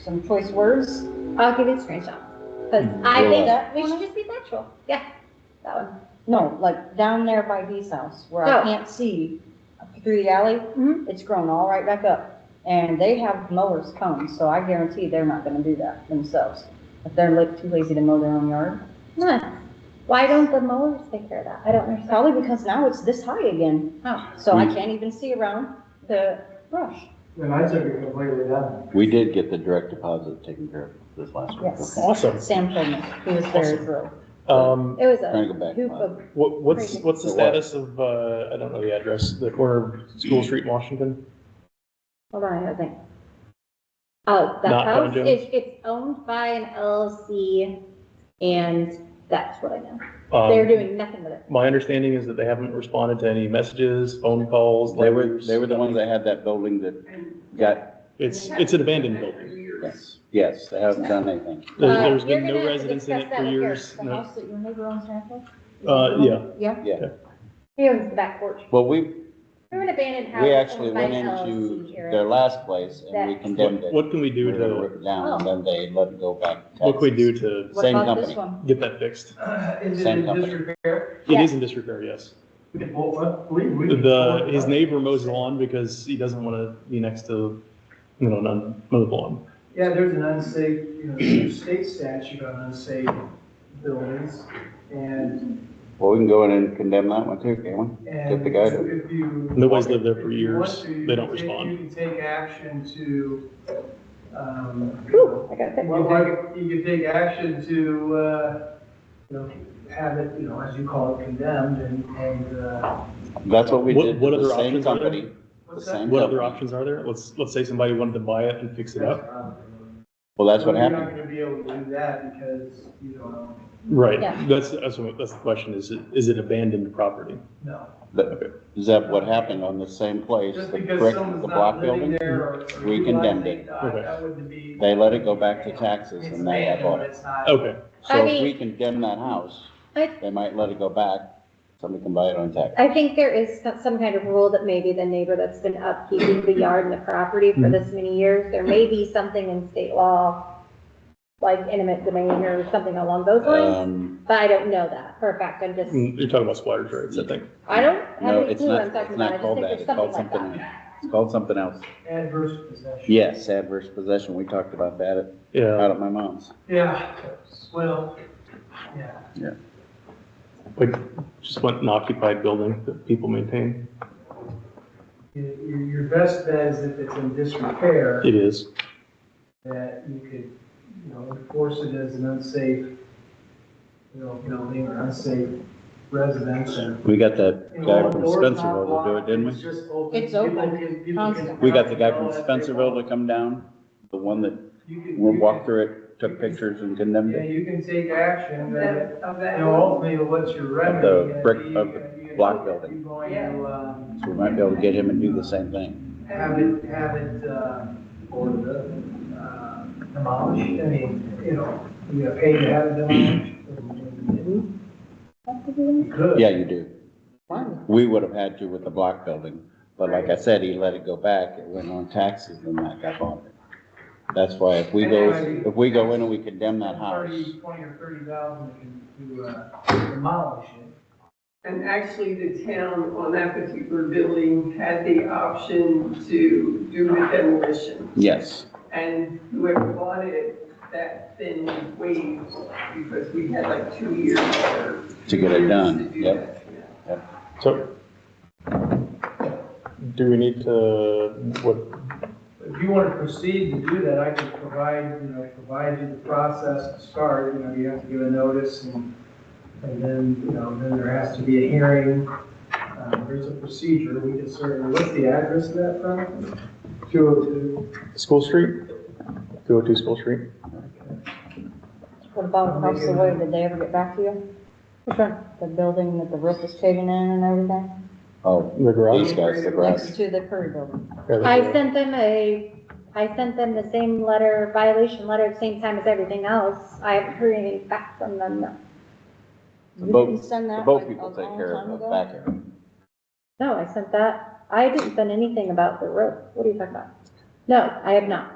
some choice words. I'll give you a screenshot. Because I You'll, think uh, we should just be factual. Yeah, that one. No, like down there by Dee's house, where Oh. I can't see through the alley, Mhm. it's grown all right back up. And they have mowers come, so I guarantee they're not gonna do that themselves. If they're too lazy to mow their own yard. Nice. Why don't the mowers take care of that? I don't understand. Probably because now it's this high again. Oh. So I can't even see around the brush. And I took it completely down. we did get the direct deposit taken care of this last week. Yes. Awesome. Sam told me, he was very thrilled. It was Trying to go a back. hoop of, What's the For what? status of, I don't know the address, the corner of School Street in Washington? hold on, I think. Oh, that Not Tom house, Jones? it's owned by an LLC, and that's what I know. Um, They're doing nothing with it. My understanding is that they haven't responded to any messages, phone calls, They were letters. the ones that had that building that got, It's an abandoned building. yes, they haven't done anything. There's You're been gonna no have to residents in discuss it that for with years. The No. house that your neighbor owns, Randall? Yeah. Yeah? Yeah. He owns the back porch. Well, we They're an abandoned house. We actually owned by went an into LLC here. their last place and we That- condemned it. What can we We do were gonna to, rip it down and Oh. then they let it go back to what can we do Texas. to What Same about this company. one? get that fixed? Is it Same in company. disrepair? It is in disrepair, yes. His neighbor mows the lawn because he doesn't want to be next to, an unmowed lawn. Yeah, there's an unsafe, there's a state statute on unsafe buildings, and, Well, we can go in and condemn that one too, can we? and Get the guy to, if you. Nobody's lived there for if you want years. to, you They don't can take- respond. You can take action to, Whew, I got that. you can take action to, have it, as you call it, condemned and, that's what we What- did what to the other same options are there? company. The What's that? same What other company. options are there? Let's say somebody wanted to buy it and fix it up. Well, that's what You're not happened. gonna be able to do that because you don't own Right. Yeah. That's the question. Is it abandoned property? it. No. Is that what happened on the same place, Just the because brick, someone's the not block living building? there or We condemned it. utilizing Okay. that wouldn't be. They let it go back to taxes It's and they have abandoned, bought but it. it's not. Okay. So I if mean- we condemn that house, I- they might let it go back. Somebody can buy it on tax. I think there is some kind of rule that maybe the neighbor that's been upkeeping the yard and the property for this many years, there may be something in state law, like intimate domain or something along those lines, but I don't know that for a fact. I'm just, You're talking about squatters' rights, I think. I don't have No, any it's clue what not, I'm talking it's about. I not just called think that. it's It's called something like something, that. it's called something else. Adverse possession. Yes, adverse possession. We talked about that out Yeah. at my mom's. Yeah, well, yeah. Like, just want an occupied building that people maintain. Your best bet is if it's in disrepair, It is. that you could, enforce it as an unsafe, building or unsafe residence and. We got that You know, guy the from door's not Spencerville to do it, locked, didn't It's we? just open. It's open, People can constantly. We got the guy come from out if they Spencerville want. to come down, the one that You can- we you walked can- through it, took pictures and condemned Yeah, it. you can take action, That, of that. ultimately, what's your remedy? the gonna brick be? of the You- block building. You going to, So we might be able to get him and do the same thing. have it, boarded up, demolished, I mean, you gotta pay to have it demolished. You could. Yeah, you do. Fine. We would have had to with the block building, but like I said, he let it go back, it went on taxes and that got bought. That's why if we go in and we condemn that house, 20 or 30,000 to demolish it. And actually, the town on that particular building had the option to do the demolition. yes, And whoever bought it, that then waived, because we had like 2 years or. To get it 2 years done, to do yep. that, So, do we need to, what, If you want to proceed to do that, I could provide you the process to start, you have to give a notice and then there has to be a hearing. There's a procedure, we can certainly, what's the address of that property? 202. School Street? 202 School Street? What about across the way? Did they ever get back to you? Which one? The building that the roof is caving in and everything? oh, The garage? these guys, the grass. Next to the Curry building. Yeah, the I garage. sent them the same letter, violation letter, at the same time as everything else. I haven't heard anything back from them. The You boat, didn't send the that boat like people a take long care time of the ago? back area. No, I sent that. I didn't send anything about the roof. What are you talking about? No, I have not.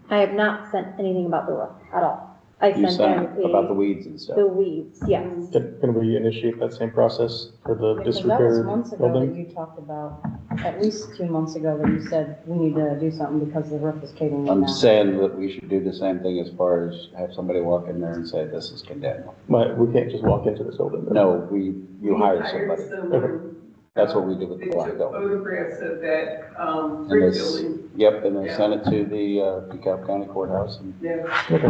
I have not sent anything about the roof at all. I You sent them sent about the the weeds and stuff. weeds, yes. Can we initiate that same process for the Because that was disrepair months ago that building? you talked about, at least 2 months ago, that you said we need to do something because the roof is caving in I'm now. saying that we should do the same thing as far as have somebody walk in there and say, this is condemned. We can't just walk into this building. No, you We hire hired somebody. someone. That's what we did with the They block took building. photographs of that, And brick they, building. yep, and they sent it to the, DeKalb County Courthouse and Yeah.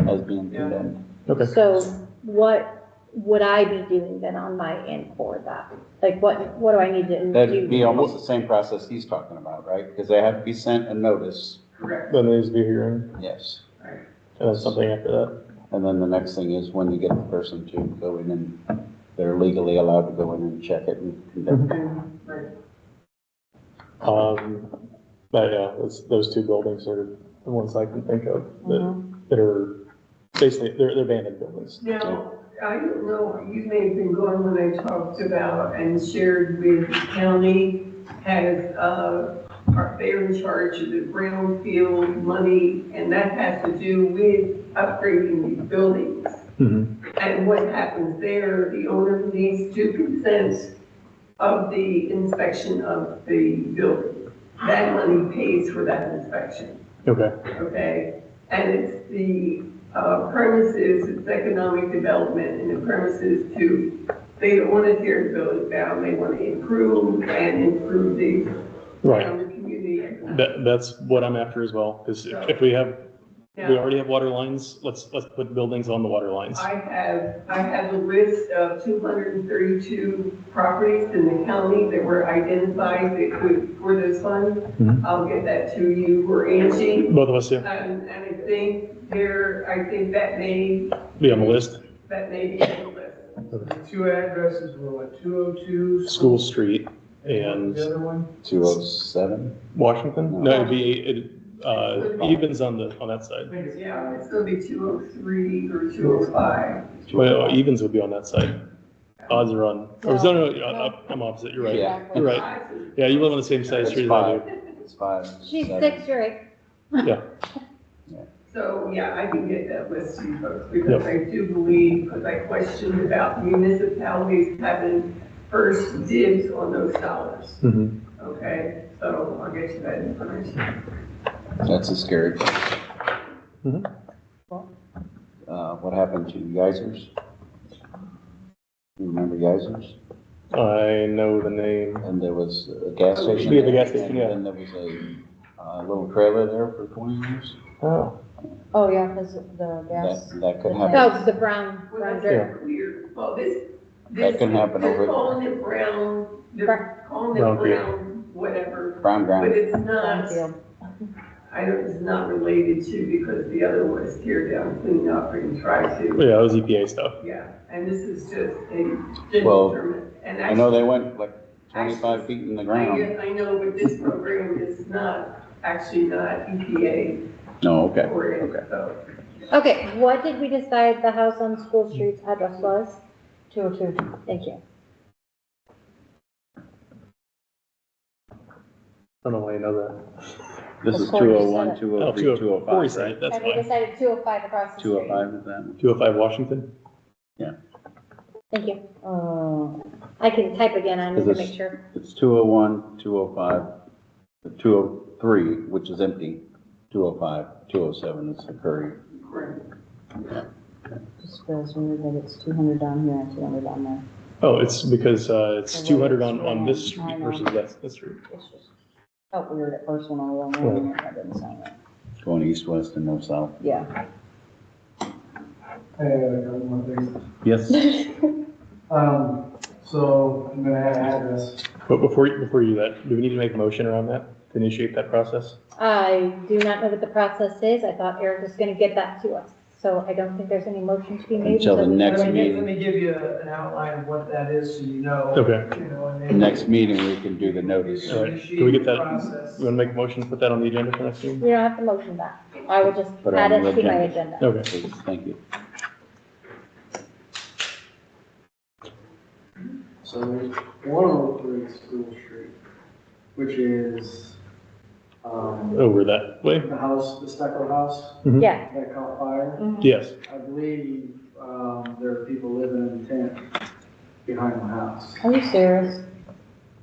as being condemned. Okay. So what would I be doing then on my end for that? Like, what do I need to do? That'd be almost the same process he's talking about, right? Because they have to be sent a notice, Correct. Then there needs to be a hearing, yes. and then something after that. And then the next thing is when you get the person to go in and they're legally allowed to go in and check it and condemn it. Right. But yeah, those two buildings are the ones I can think of Mhm. that are basically, they're abandoned buildings. Now, I don't know, you may have been gone when I talked about and shared with the county has, they're in charge of the brownfield money, and that has to do with upgrading these buildings. And what happens there, the owner needs to consent of the inspection of the building. That money pays for that inspection, Okay, okay? And it's the premises, it's economic development, and the premises to, they don't want to tear the building down, they want to improve the right. community. economic. That's what I'm after as well, because if we have, we Now, already have water lines, let's put buildings on the water lines. I have a list of 232 properties in the county that were identified that could, for those funds. Mhm. I'll get that to you, or Angie. Both of us, yeah, And I think that may be on the list. be on the list. The two addresses were what, 202? School Street What was and the other one? 207? Washington? No, it'd be, Evens on that I side. think it's Yeah, it's gonna be 203 or 205. Well, Evens would be on that side. Odds are on, or no, I'm opposite, you're right. Yeah. You're right. Yeah, you live on the same side of the street as I do. It's 5. She's 7. 6, you're right. Yeah, So, yeah, I can get that list to you folks, because I do believe, because I questioned about municipalities having first dibs on those dollars, mhm. okay? So I'll get you that information. That's a scary part. Mhm. What happened to Geysers? You remember Geysers? I know the name. And there was a gas station. Yeah, the there, gas station, yeah. And then there was a little trailer there for 20 years. Oh, Oh, yeah, because the gas. That could Oh, happen. the brown Well, that's dirt. weird. Well, this. That can happen over They're there. calling it brown, they're calling it Brownfield. brown, whatever, Brown but ground. it's not. Brownfield. It's not related to, because the other one is tear down, clean up, and try to, yeah, it was EPA stuff. yeah. And this is just a Well, general permit. And I know they went like 25 feet in the ground. I know, but this program is not, actually not EPA No, okay. oriented, so. Okay, what did we decide the house on School Street's address was? 202. Thank you. I don't know why you know that. This is Of course, you 201, said it. 203, 205, Corey said right? it, that's And we fine. decided 205 across the street. 205 is that? 205 Washington? Thank you. I can type again, I need to Is this- make sure. It's 201, 205, 203, which is empty, 205, 207 is the Curry. Just feels weird that it's 200 down here and 200 down there. Oh, it's because, it's The way 200 it's on this ran, street I know. versus that street. It's just felt weird at first when I was on it. That didn't sound right. Going east, west, and north, south. Yeah. Hey, I got one more thing. Yes. So I'm gonna add address. But before you do that, do we need to make a motion around that to initiate that process? I do not know what the process is. I thought Eric was gonna get that to us. So I don't think there's any motion to be made. Until the we next vote. meeting. Let me give you an outline of what that is, so you know. Okay. You know, and then. Next meeting, we can do the notice. All right, Initiate can we get the that, process. you want to make a motion to put that on the agenda for next meeting? We don't have to motion that. I will just Put it add on it the to my agenda. agenda. Okay. Please, thank you. So there's 103 School Street, which is, Over that way? the house, the stucco house Yeah. that caught fire. Yes. I believe, there are people living in the tent behind the house. Are you serious?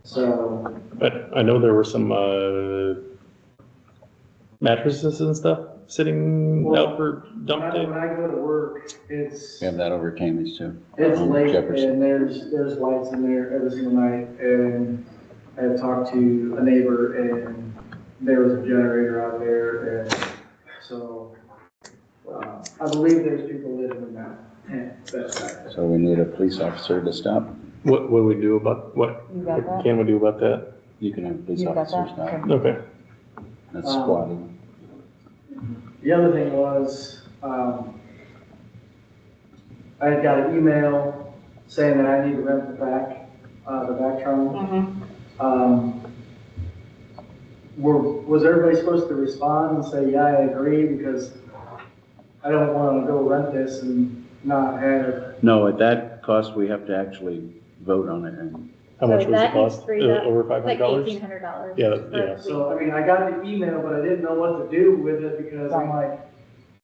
So, But I know there were some, mattresses and stuff sitting out for dump day. when I go to work, it's, We have that over Tammy's too. it's on late Jefferson. and there's lights in there every single night. And I had talked to a neighbor and there was a generator out there and so, I believe there's people living in that tent that's back there. So we need a police officer to stop. What do we do about, what You got that? can we do about that? You can have a police You got officer that? stop. Okay. Okay. That's squatting. The other thing was, I had got an email saying that I need to rent the back trunk. Was everybody supposed to respond and say, yeah, I agree, because I don't want to go rent this and not have, No, at that cost, we have to actually vote on it and, How much So was the that needs cost? three, Over like $500? $1,800. Yeah, for yeah. the so, week. I mean, I got the email, but I didn't know what to do with it because I'm like,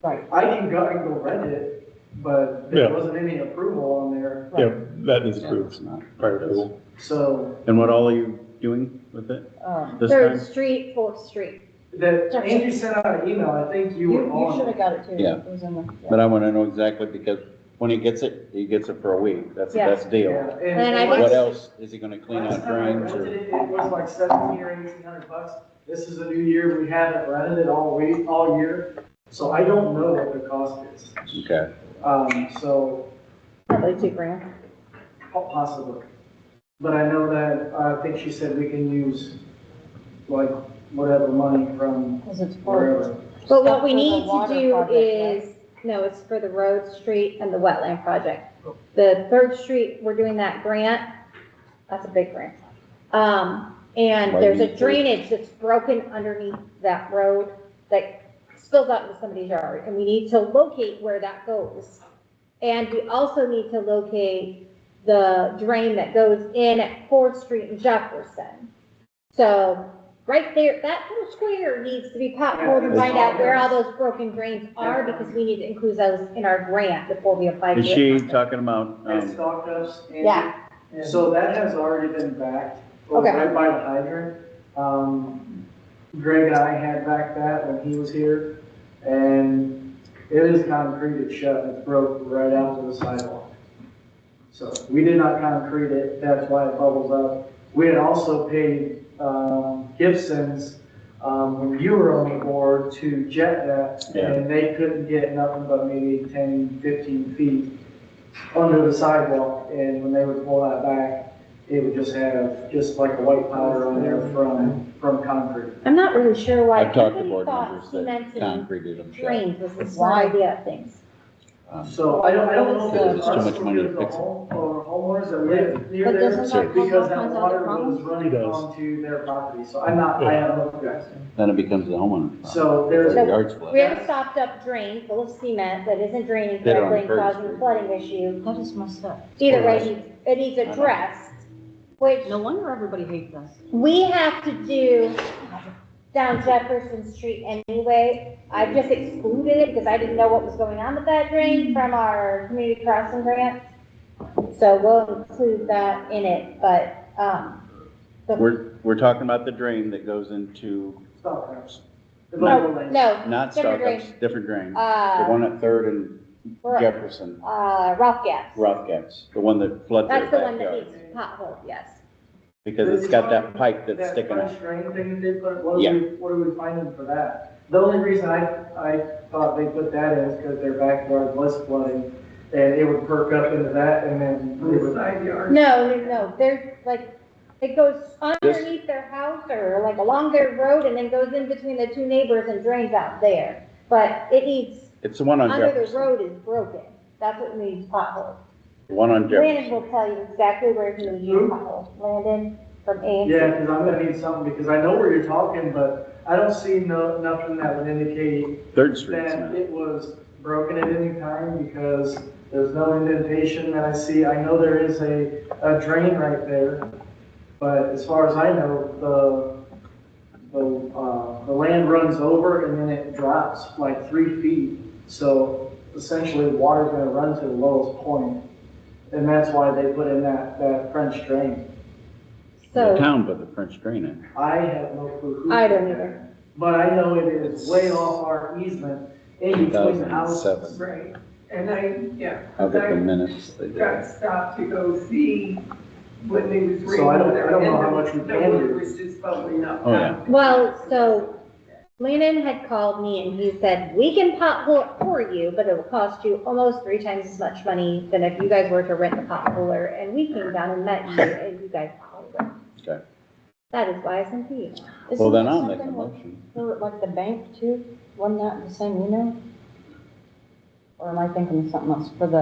Right. I can go rent it, but there Yeah. wasn't any approval on there, Yeah, that needs yeah, approved, it's not. prior approval. so And what all are you doing with it this Third time? Street, Fourth Street. that Angie sent out an email, I think you were You on should it. have got it too. Yeah. It was in the, But I wanna know exactly because when he gets it for a week. That's the Yeah. best deal. Yeah, And I last- What else? Is he gonna clean last out time I drains rented or? it, it was like $1,700 or $1,800. This is a new year, we haven't rented it all week, all year, so I don't know what the cost is. Okay, So Probably $2,000. possibly. But I know that, I think she said we can use like whatever money from because it's for, wherever. But what we For the need to water do project, is, no, it's for the road, street, and the wetland project. The Third Street, we're doing that grant, that's a big grant. And Why there's do a you- drainage that's broken underneath that road that spills out into somebody's yard, and we need to locate where that goes. And we also need to locate the drain that goes in at Fourth Street and Jefferson. So, right there, that little square needs to be potholed and find out where all those broken drains are, because we need to include those in our grant before we apply to is it. she talking about, And stock ups. Angie? Yeah. So that has already been backed, Okay. right by the hydrant. Greg and I had backed that when he was here, and it is concreted shut, it's broke right out to the sidewalk. So we did not concrete it, that's why it bubbles up. We had also paid, Gibson's, when you were on the board to jet that, Yeah. and they couldn't get nothing but maybe 10, 15 feet under the sidewalk, and when they would pull that back, it would just have, just like a white powder on there from concrete. I'm not really sure why. I've talked to Everybody board thought members cement that and concreted them shut. drains was the smart idea of things. So I don't know if Because it's it's too us much money to or the fix it. or homeowners that live near But there, doesn't that cause because all that kinds of water other was problems? running It does. onto their property, so I haven't looked at it. Then it becomes the homeowner's problem. So there's, Their yard's flooded. We have a stopped up drain full of cement that isn't draining That are on correctly and Third causing a Street. flooding issue. that is messed up. Either way, it needs addressed, which No wonder everybody hates us. we have to do down Jefferson Street anyway. I just excluded it because I didn't know what was going on with that drain from our community crossing grant. So we'll include that in it, but, We're talking about the drain that goes into, stop house. no, not Different Starbucks, different drain. The one at Third and Jefferson, Ralph Gas. Rothgaps, the one that floods their That's the one that backyard. needs pothole, yes. Because it's got that pipe that's sticking That out. French drain thing that they put, what Yeah. are we finding for that? The only reason I thought they put that in is because their backyard was flooding, and it would perk up into that, and then it The would. side yard. No, they're like, it goes underneath their house or like along their road and then goes in between the two neighbors and drains out there. But it needs, It's the one on under the Jefferson. road is broken. That's what needs pothole. The one on Jefferson. Landon will tell you exactly where he needs pothole. Landon from A and C. Yeah, because I'm gonna need something, because I know where you're talking, but I don't see nothing that would indicate Third Street's that not. it was broken at any time, because there's no indentation that I see. I know there is a drain right there, but as far as I know, the land runs over and then it drops like 3 feet. So essentially, the water's gonna run to the lowest point, and that's why they put in that French drain. The So, town put the French drain in. I have no clue who. I don't did that. either. But I know it is way off our easement in between the houses. 2007. Right, and yeah. I'll get the I minutes. They got did. stopped to go see when they was So I don't- reading I don't know how much we the can water do. was just bubbling up. Oh, yeah. well, so Landon had called me and he said, we can pothole it for you, but it will cost you almost 3 times as much money than if you guys were to rent a potholer. And we came down and met you and you guys potholed it. Okay. That is why I sent to you. Well, then I'll Isn't make that a something motion. for, like the bank too? Wasn't that the same email? Or am I thinking of something else for the,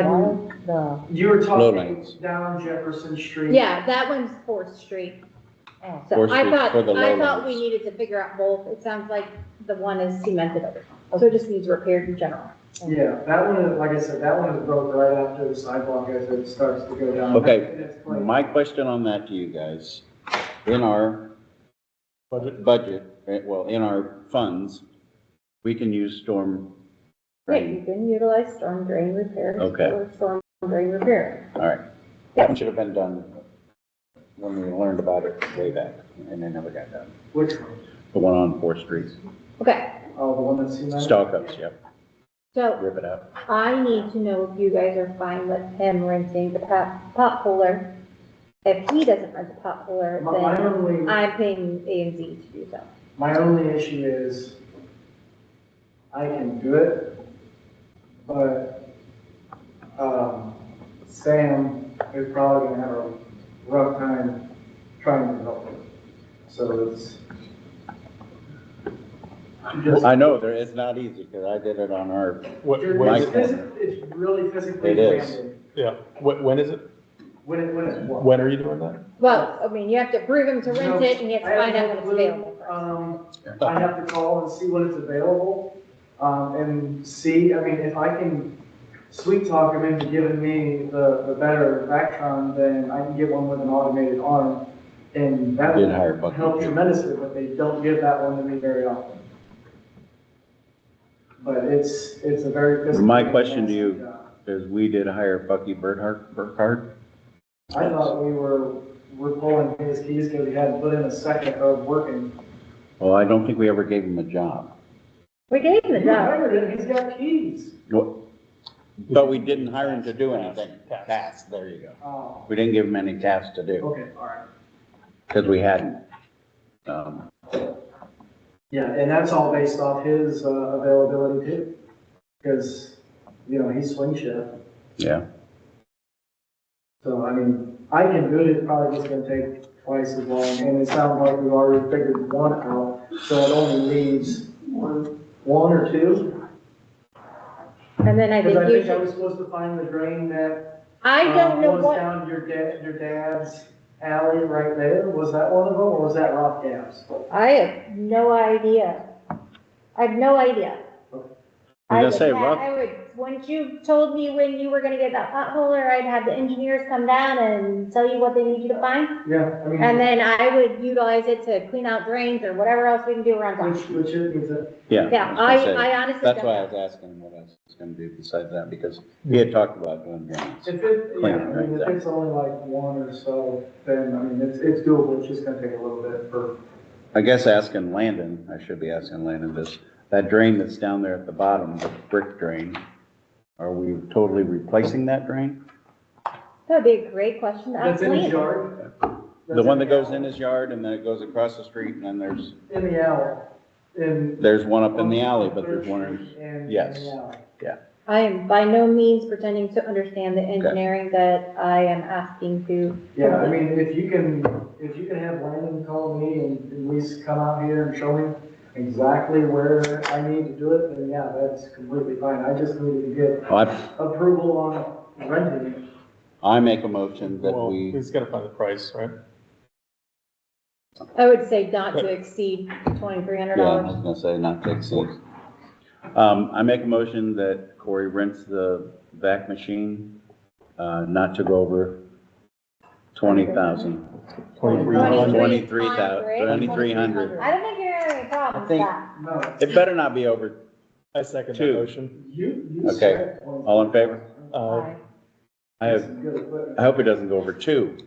water? The, You were talking Lowlands. down Jefferson Street. Yeah, that one's Fourth Street. oh, So Fourth I Street's thought, for the I thought lowlands. we needed to figure out both. It sounds like the one is cemented over. So it just needs repaired in general. Yeah, that one is, like I said, that one is broke right after the sidewalk as it starts to go down. Okay, And it's like- my question on that to you guys, in our budget, well, in our funds, we can use storm Yeah, drain. you can utilize storm drain repairs Okay. for storm drain repair. All right. That should have been done when we learned about it way back, and it never got done. Which one? The one on 4th Street. Okay, Oh, the one that's cemented? Stalk ups, yep, so rip it out. I need to know if you guys are fine with him renting the pot cooler. If he doesn't rent the pot cooler, My then only, I'm paying A and Z to do so. my only issue is I can do it, but, Sam is probably gonna have a rough time trying to help him. So it's. I know, it's not easy, because I did it on our, What, It's when is Mike- it? it's really physically It is. demanding. Yeah, when is it? When it's what? When are you doing that? Well, I mean, you have to approve him to rent it and you have to I find out no when it's clue. available first. I have to call and see when it's available, and see, I mean, if I can sweet talk him into giving me the better Vactron, then I can get one with an automated arm, and that Did hire will Bucky. help tremendously, but they don't give that one to me very often. But it's a very physical. My question to you- job. because we did hire Bucky Burkhardt. I thought we're pulling his keys because he hadn't put in a second of working. Well, I don't think we ever gave him a job. We gave him the You job. hired him, he's got keys. But we didn't hire him to do anything. Tasks. Tasks, there you go. Oh, We didn't give him any tasks to do, okay, all right. because we hadn't. Yeah, and that's all based off his availability too. Because, you know, he's swing shift. Yeah, So, I mean, I can do it, it's probably just gonna take twice as long. And it sounds like we've already figured one out, so it only leaves one or two. And then I Because I think you think I should, was supposed to find the drain that I don't know goes what, down your dad's alley right there. Was that one of them, or was that Rock Gaps? I have no idea. I have no idea. I was gonna say, Rock- I would, once you told me when you were gonna get that potholer, I'd have the engineers come down and tell you what they need you to find. Yeah, I mean. And then I would utilize it to clean out drains or whatever else we can do around town. Which is it? yeah. Yeah, was gonna say, I honestly That's don't why I know. was asking what else was gonna do besides that, because he had talked about doing drains. If it, yeah, Clean I it, right, mean, if it's only like one or so, then, I mean, it's doable, it's just gonna take a little bit for. I guess asking Landon, I should be asking Landon this, that drain that's down there at the bottom, the brick drain, are we totally replacing that drain? That'd be a great question to ask That's in his Landon. yard. The one that goes in his yard and then it goes across the street and then In the alley, there's one up in the alley, but there's one in, in yes. the alley. I am by no means pretending to understand the engineering that I am asking to. Yeah, I mean, if you can have Landon call me and at least come out here and show me exactly where I need to do it, then yeah, that's completely fine. I just needed to get approval on renting it. I make a motion that Well, we, he's gotta find the price, right? I would say not to exceed $2,300. yeah, I was gonna say not to exceed. I make a motion that Corey rents the vac machine, not to go over 20,000. 2,300. 2,300. I don't think you're having a problem I with think- that. No, It better not be over, I second that Two. motion. you Okay. said. all in favor? Aye. I hope it doesn't go over 2.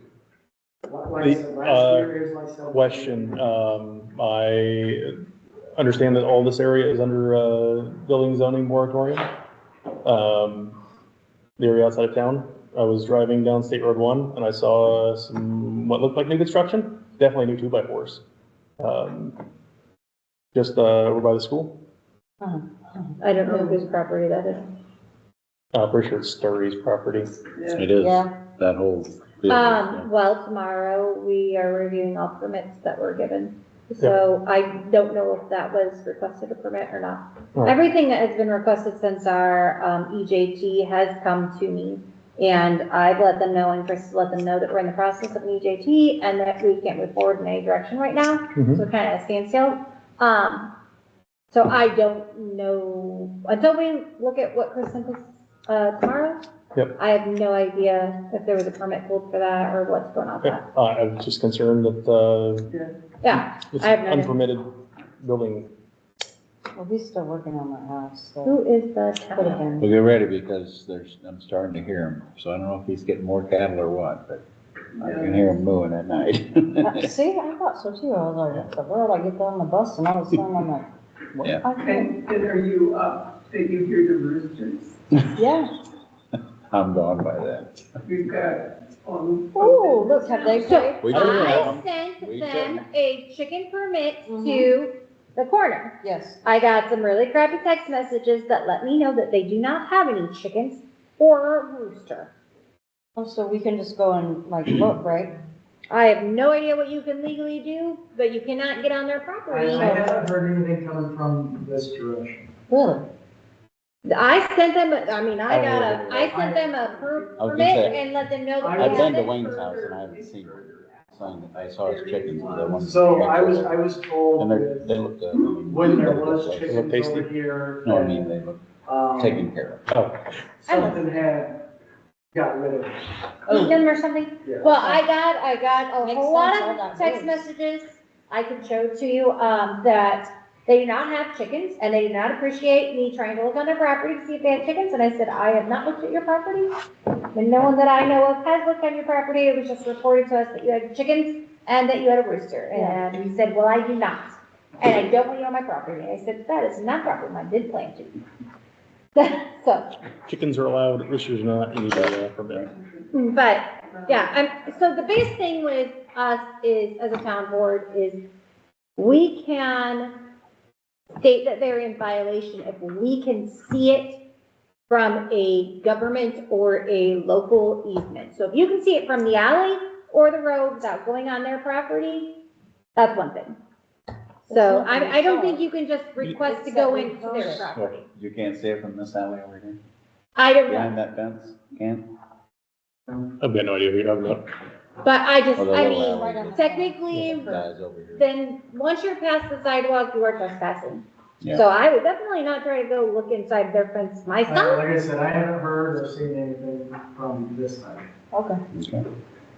Like I said, last year is like 7. Question, I understand that all this area is under, building zoning moratorium. The area outside of town, I was driving down State Road 1 and I saw some, what looked like new construction, definitely new 2x4s. Just, over by the school, I don't know whose property that is. pretty sure it's Sturry's property. It is, Yeah. that whole. field, Well, tomorrow we are reviewing all permits that were given. So I don't know if that was requested a permit or not. Right. Everything that has been requested since our EJT has come to me. And I've let them know and Chris has let them know that we're in the process of an EJT and that we can't move forward in any direction right now. Mhm. So kind of a standstill. So I don't know, until we look at what Chris sent us, tomorrow. Yep. I have no idea if there was a permit pulled for that or what's going on with that. I'm just concerned that, Yeah, it's I have no idea. unpermitted building. Well, he's still working on that house, so. Who is the Could have town? been. Well, get ready because I'm starting to hear him. So I don't know if he's getting more cattle or what, but I can hear him mooing at night. See, I thought so too. I was like, what the world? I get on the bus and all of a sudden I'm like, what? Yeah. And are you up, that you hear the roosters? Yeah. I'm gone by that. We've got, Oh, look, have they So played? We do have I them. sent We them should. a chicken permit Mhm. to the corner. Yes. I got some really crappy text messages that let me know that they do not have any chickens or a rooster. Oh, so we can just go and like look, right? I have no idea what you can legally do, but you cannot get on their I property. haven't heard anything coming from this direction. Really? I sent them, I sent them a I was gonna permit say, and let them know that we I've I've have been to it. Wayne's house and I haven't seen sign. I saw his chickens, but I wanted to So make I sure was that- told And that they look good. I mean, when there they look was like- chickens tasty? over here. No, I mean, they look taken care of. Oh, Something had got rid of it. Eat them or something? Yeah. Well, I got a Makes whole lot sense, all of that text good. messages I can show to you, that they do not have chickens and they do not appreciate me trying to look on their property to see if they have chickens. And I said, I have not looked at your property. And no one that I know of has looked on your property. It was just reported to us that you had chickens and that you had a rooster. And he said, well, I do not. And I don't want you on my property. I said, that is not property. I did plant you. So, chickens are allowed, roosters are not, you need a permit. but, yeah, so the biggest thing with us is, as a town board, is we can state that they're in violation if we can see it from a government or a local easement. So if you can see it from the alley or the road without going on their property, that's one thing. So I don't think you can just request to go into their property. You can't see it from this alley over here, I don't know, behind that fence? Can't? I've got no idea what you're talking about. but I just, Or the I little mean, alley? technically, Guys over here. then once you're past the sidewalk, you are trespassing. Yeah. So I would definitely not try to go look inside their fence myself. Like I said, I haven't heard or seen anything from this side. Okay. Okay.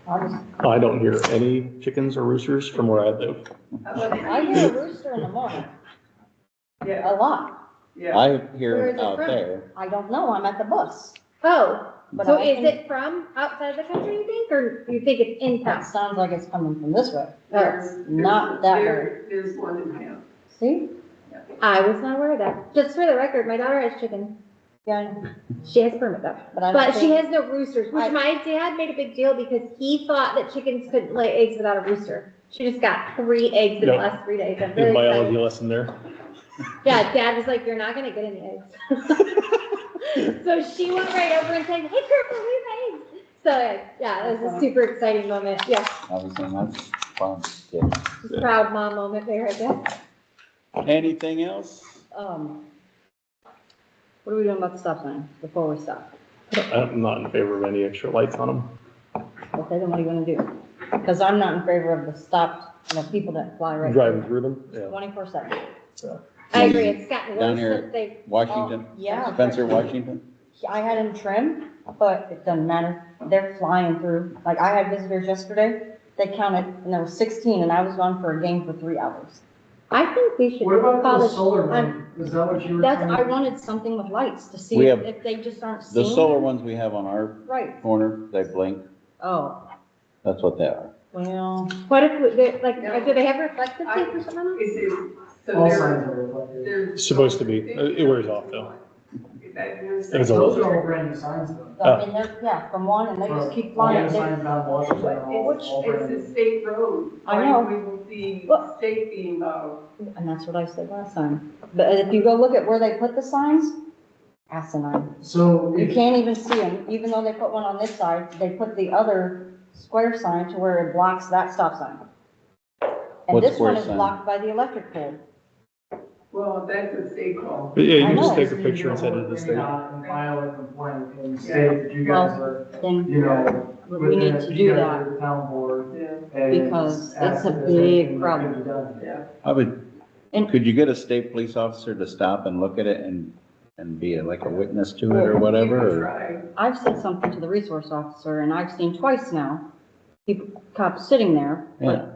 I'll just, I don't hear any chickens or roosters from where I live. I hear a rooster in the morning, Yeah, a lot. yeah. I Where hear is it out from? there, I don't know, I'm at the bus. Oh, But so I is can- it from outside the country, you think, or you think it's in That town? sounds like it's coming from this way. There's- Not that way. There's one in town. See? I was not aware of that. Just for the record, my daughter has chickens. Yeah, She has a permit though. but I But don't she think, has no roosters, which my dad made a big deal because he thought that chickens couldn't lay eggs without a rooster. She just got 3 eggs in the Yep. last 3 days. I'm Good really biology excited. lesson there. Yeah, dad was like, you're not gonna get any eggs. So she went right over and said, hey, Purple, we have eggs. So, yeah, it was a super exciting moment. Yeah, obviously, that's fun. Yeah. proud mom moment there, I guess. Anything else? what are we doing about the stop sign before we stop? I'm not in favor of any extra lights on them. Okay, then what are you gonna do? Because I'm not in favor of the stop, people that fly right Driving through. through them, yeah. 24/7. I agree, it's gotten Down worse here. since they, Washington? Yeah. Spencer, Washington? I had them trimmed, but it doesn't matter. They're flying through. Like, I had visitors yesterday, they counted, and there was 16, and I was gone for a game for 3 hours. I think we should What about call the it. solar one? Is that what you were That's, saying? I wanted something with lights to see We if have- if they just aren't The seeing. solar ones we have on our Right, corner, they blink. oh, That's what they are. well, What if, do they have reflective tape or something on them? Is it, so All they're, signs are reflected. they're. It's supposed to be. It wears off, though. Is that your It's a Those little- are all brand new signs though. I mean, they're, yeah, from one, and they just keep All flying. the They- signs down Washington are all It's, all brand it's new. a state road. I know. Why wouldn't the Well- state be involved? And that's what I said last time. But if you go look at where they put the signs, asinine. So You if, can't even see them, even though they put one on this side, they put the other square sign to where it blocks that stop sign. And What this one square is sign? blocked by the electric pole. Well, that's a state call. But yeah, you I can just know. take a picture and send it to the state. And file a complaint and state that you guys are, Then you know, we need to do you guys that are the town board. Yeah, and because ask it's a if there's big anything that problem. can be done. yeah. I would Could you get a state police officer to stop and look at it and be like a witness to it or whatever? Or? Right. I've said something to the resource officer, and I've seen twice now, people, cops sitting there, but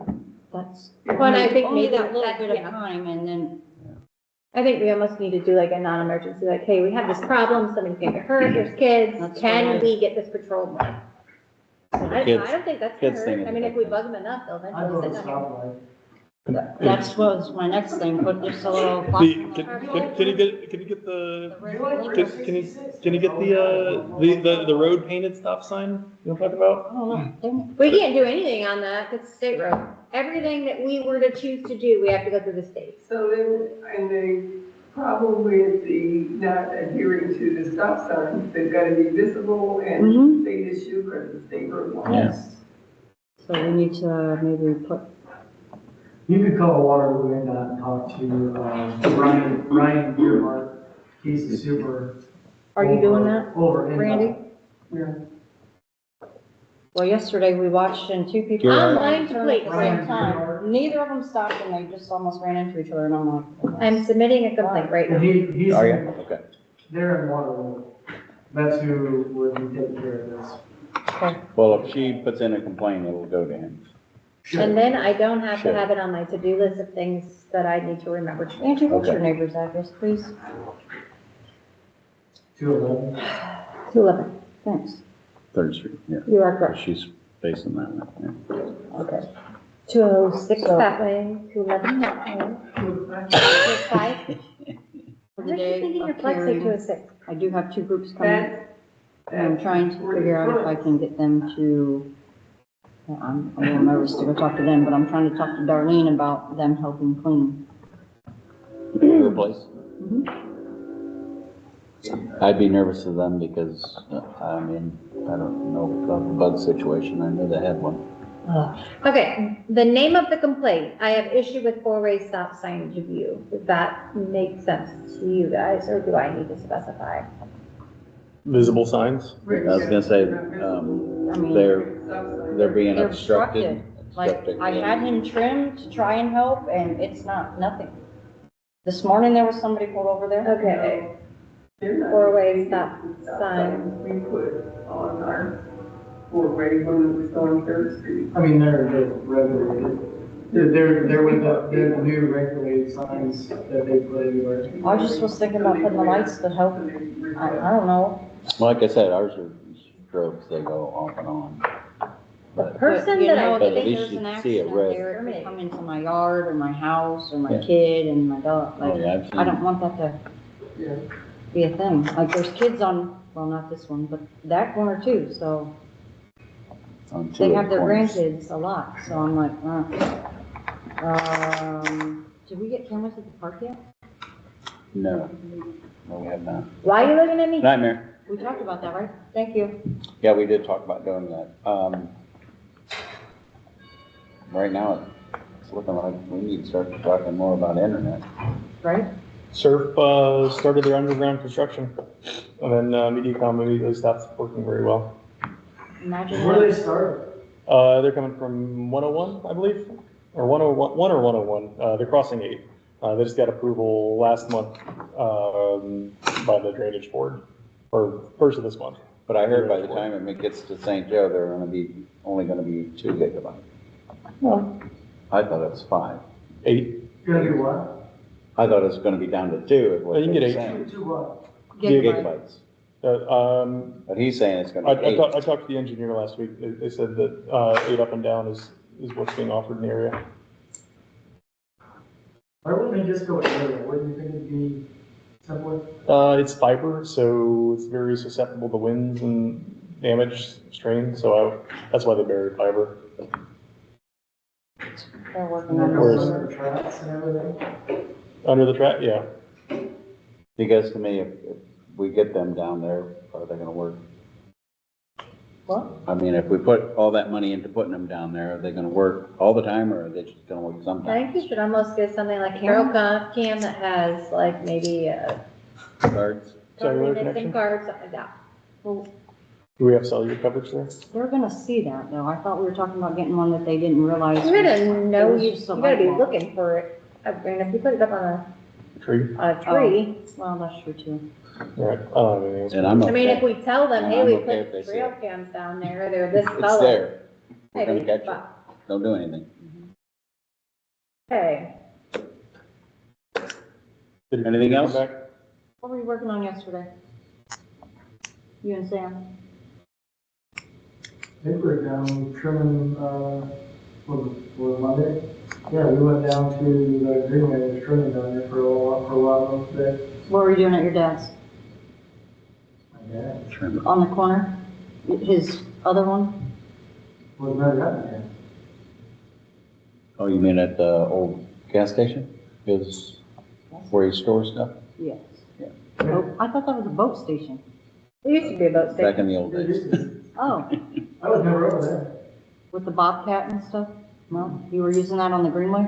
that's. Well, and I think only maybe that little that- bit of yeah. time, and then, I think we almost need to do like a non-emergency, like, hey, we have this problem, somebody's gonna get hurt, there's kids, That's can right. we get this patrolled more? I Kids- don't think that's gonna kids think hurt, it's I mean, a if big we thing. bug them enough, they'll I go eventually to sit down. stoplight. that was my next thing, put just a little. Can flashing can- light. can you get the, The red can you get the road painted stop sign you know what I'm talking about? I don't know, dang We can't do anything on that, it's state road. Everything that we were to choose to do, we have to go through the state. So then, and the problem with the not adhering to the stop signs, they've got to be visible and Mhm. state issue because the state road law. Yeah. yes. So we need to maybe put, You could call Waterloo NDOT and talk to, Ryan Gearhart. He's the super. Are you doing that, Over NDOT. Randy? Yeah. well, yesterday we watched and two people. Gearhart. Online turned at the Ryan same time. Gearhart. Neither of them stopped, and they just almost ran into each other, and I'm like. I'm submitting a complaint right And now. he's, Are you? Okay. they're in Waterloo. That's who would be taking care of this. Well, if she puts in a complaint, it'll go to him. And then I don't have to Sure. have it on my to-do list of things that I need to remember to do. Angie, what's your Okay. neighbor's address, please? 211. 211, Thanks. Third Street, yeah. you are correct. She's facing that way, yeah. Okay. 206 So- that way, 211 that way. 205. For I'm the day thinking of your flex say caring, 206. I do have two groups coming, That, and I'm trying to figure out if I can get them to, yeah, I'm a little nervous to go talk to them, but I'm trying to talk to Darlene about them helping clean. Your place? Mhm. I'd be nervous of them because, I mean, I don't know about the bug situation. I knew they had one. Okay, the name of the complaint, I have issue with four-way stop sign review. Does that make sense to you guys, or do I need to specify? Visible signs? I was gonna say, I mean, they're being they're obstructed. like, I had him trimmed to try and help, and it's nothing. This morning, there was somebody pulled over there. Okay, they're not. four-way stop sign. We put on our four-way when it was on Third Street. I mean, they're regulated. They're with the new regulated signs that they put everywhere. I just was thinking about putting the lights that help, I don't know. Like I said, ours are strobes, they go off and on. The But person You that know, I But at if think, least there's an you see it accident red. there, it could come into my yard, or my house, or my Yeah. kid, and my dog, Oh, like, yeah, I've seen. I don't want that to Yeah. be a thing. Like, there's kids on, well, not this one, but that corner too, so on two they of have the their corners. grandkids a lot, so I'm like, did we get cameras at the park yet? No, no, we have not. why are you looking at me? Nightmare. We talked about that, right? Thank you. Yeah, we did talk about doing that. Right now, it's looking like we need to start talking more about internet. Right? Surf started their underground construction, and then MediaCom immediately stopped working very well. Imagine Where they that. started? They're coming from 101, I believe, or 101 or 101. They're crossing 8. They just got approval last month by the Drainage Board, or first of this month. But I heard by the time it gets to St. Joe, they're only gonna be 2 gigabytes. Well, I thought it was 5. 8. You're gonna do what? I thought it was gonna be down to 2 is what You can they get were 8. saying. Do what? Gigabytes. Um, But he's saying it's gonna be 8. I talked to the engineer last week. They said that 8 up and down is what's being offered in the area. Why wouldn't they just go area? Wouldn't you think it'd be simpler? It's fiber, so it's very susceptible to winds and damage, strain, so that's why they buried fiber. They're working And on then Where's- those. the tracks and everything? Under the track, yeah. Because to me, if we get them down there, are they gonna work? What? I mean, if we put all that money into putting them down there, are they gonna work all the time, or are they just gonna work I sometimes? think you should almost get something like Carol Cam that has like maybe a Cards? Cellular SIM connection? card, something like that. Well, Do we have cellular coverage there? they're gonna see that, though. I thought we were talking about getting one that they didn't realize. You gotta know, was you just a gotta be light bulb. looking for it. I mean, if you put it up on Tree. a tree, Well, that's true too. Right. Oh, anything else? And I'm I mean, if okay. we tell them, And hey, I'm we okay if they put say trail it. cams down there, they're this It's color. there. We're gonna Maybe, catch it. but- Don't do anything. Okay, Did Anything you come else? back? What were you working on yesterday? You and Sam? They were down trimming, was Monday? Yeah, we went down to the Greenway, and was trimming down there for a while of the day. What were you doing at your dad's? Yeah, Trim it. On the corner? His other one? was never happened yet. Oh, you mean at the old gas station? Is where he stores stuff? Yes. Yeah. Oh, I thought that was a boat station. it used to be a boat Back station. in the old days. Oh, I was never over there. with the Bobcat and stuff? No? You were using that on the Greenway?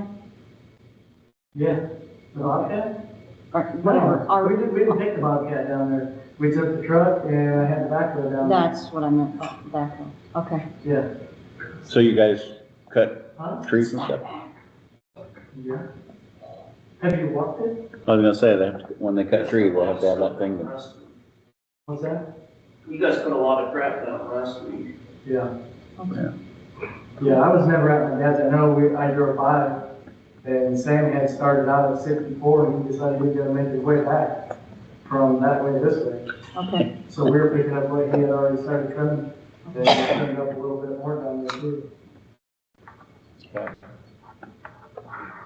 Yeah. The Bobcat? Or whatever? No, we didn't take the Bobcat down there. We took the truck and I had the backhoe down there. That's what I meant, backhoe. Okay. Yeah. So you guys cut Huh? trees and stuff? Yeah. Have you walked it? I was gonna say that when they cut trees, we'll have to have that thing. What's that? You guys put a lot of crap down last week. Yeah. Okay. Yeah, I was never at my dad's. I know I drove by and Sam had started out at 64 and he decided he was gonna make his way back from that way this way. Okay. So we were picking up what he had already started trimming. And we trimmed up a little bit more down there too.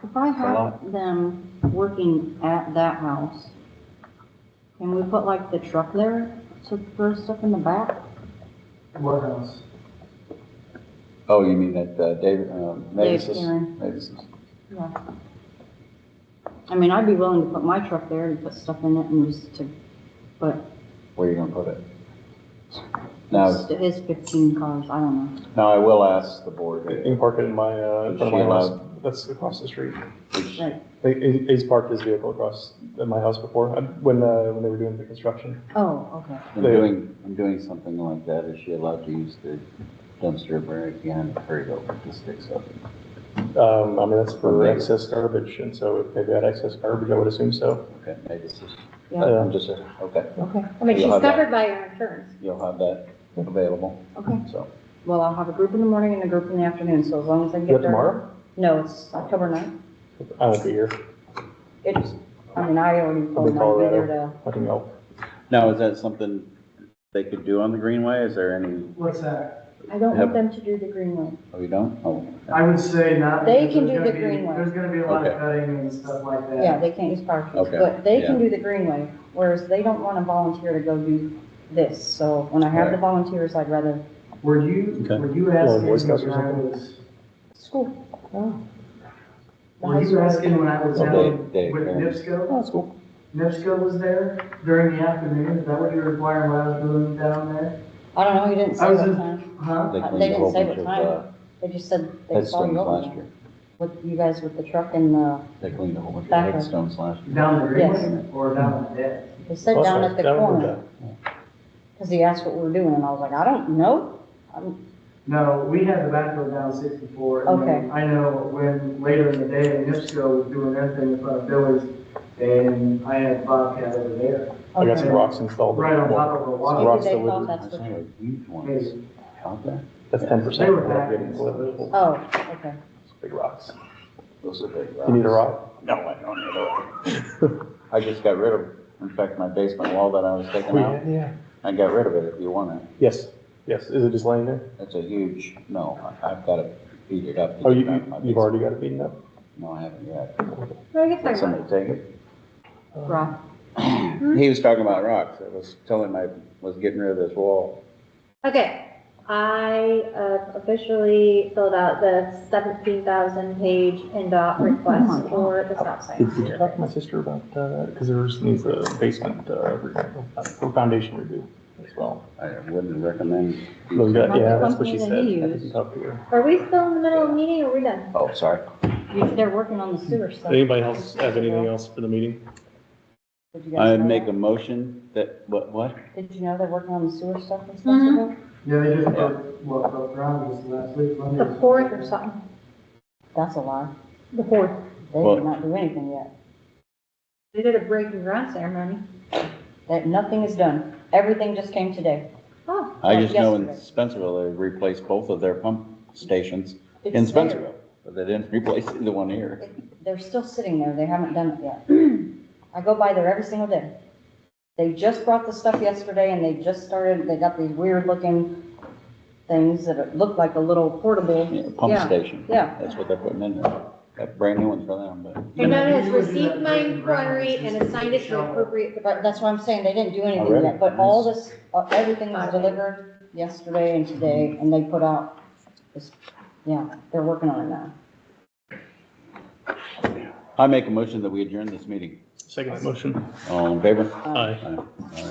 If I have them working at that house, can we put like the truck there to throw stuff in the back? What house? Oh, you mean at David, Mavis's? Karen. Mavis's. Yeah. I mean, I'd be willing to put my truck there and put stuff in it and just to, but Where are you gonna put it? Now, it's his 15 cars, I don't know. now I will ask the board. You can park it in my, in front of my Is she house. allowed? That's across the street. Right. He's parked his vehicle across at my house before, when they were doing the construction. Oh, okay. I'm doing something like that. Is she allowed to use the dumpster right behind the curb over to stick stuff? I mean, that's for excess garbage, and so if they've got excess garbage, I would assume so. Okay, Mavis's. Yeah, I'm just, okay, okay, I mean, she's You'll have that. covered by your insurance. you'll have that available, okay. so. Well, I'll have a group in the morning and a group in the afternoon, so as long as I Is get that there. tomorrow? No, it's October 9th. I won't be here. It's, I mean, I already I'll told be them I'd be there Colorado, hunting elk. Now, is that something they could do on the Greenway? Is there any, What's that? I don't Have- want them to do the greenway. oh, you don't? Oh, I would say not. They because can there's do gonna the be- greenway. There's gonna be a lot of Okay. cutting and stuff like that. Yeah, they can't use power tools, Okay, but they can yeah. do the greenway, whereas they don't want to volunteer to go do this. So when I have the Right. volunteers, I'd rather Were you Okay. asking Boy Scouts or when I something? was, school. Oh. The were high you school. asking when I was Oh, down Dave with Barron. NIPSCO? Oh, that's cool. NIPSCO was there during the afternoon, is that what you were requiring when I was doing down there? I don't know, you didn't I say was what in- time. Huh? They They cleaned a didn't whole say bunch what of, time. They just said they saw headstones you over last there. year. With you guys with the truck and the, They cleaned a whole bunch of Back there. headstones last year. Down the greenway Yes. or down the deck? they said down at the Down corner. Cause he asked what we were doing and I was like, I don't know. No, we had the backhoe down 64. and then Okay. I know when, later in the day, NIPSCO was doing their thing in front of Billy's, and I had Bobcat over there, I got some Okay. rocks installed. right on top of the Some water. Maybe rocks they delivered. thought I that's saw what. a huge one Maybe. out there. That's 10%. They were of what back. getting delivered. Oh, okay. Big rocks. Those are big rocks. You need a rock? No, I don't need a rock. I just got rid of, in fact, my basement wall that I was taking out, Yeah. I got rid of it if you want it. Yes, yes. Is it just laying there? It's a huge, no, I've got to beat it up. to Oh, get it out of my you've already basement. got it beaten up? No, I haven't yet. Well, I guess Did I somebody take it? Rock. He was talking about rocks. I was telling him I was getting rid of this wall. Okay, I officially filled out the 17,000 page NDOT request for the stop sign. Did you talk to my sister about, because there's needs a basement, for foundation review as well. I wouldn't recommend. Those guys- Not the Yeah, that's what company she that said. he I think you used. talked to her. Are we still in the middle of the meeting or are we done? Oh, sorry. They're working on the sewer stuff. Did anybody else have anything else for the meeting? Did you guys I'd know make a that? motion that, what? Did you know they're working on the sewer stuff and stuff? Mhm. today? Yeah, they just put, broke ground just last week, Monday. The 4th or something, That's a lie. the 4th. They Well- did not do anything yet. They did a breaking ground ceremony. That, nothing is done. Everything just came today. Oh, I just know in Yesterday. Spencerville, they replaced both of their pump stations in It's there. Spencerville, but they didn't replace the one here. They're still sitting there. They haven't done it yet. I go by there every single day. They just brought the stuff yesterday and they just started, they got these weird looking things that look like a little portable. Yeah, Pump Yeah, station. yeah. That's what they're putting in there. Got brand new ones for them, but. Hernando has You would do received that my breaking ground inquiry with and just assigned it to shovel. appropriate. But that's why I'm saying they didn't do anything Already? yet, but all this, everything was delivered yesterday and today, and they put out this, yeah, they're working on it now. I make a motion that we adjourn this meeting. Second motion. All in favor? Aye. Aye. All right.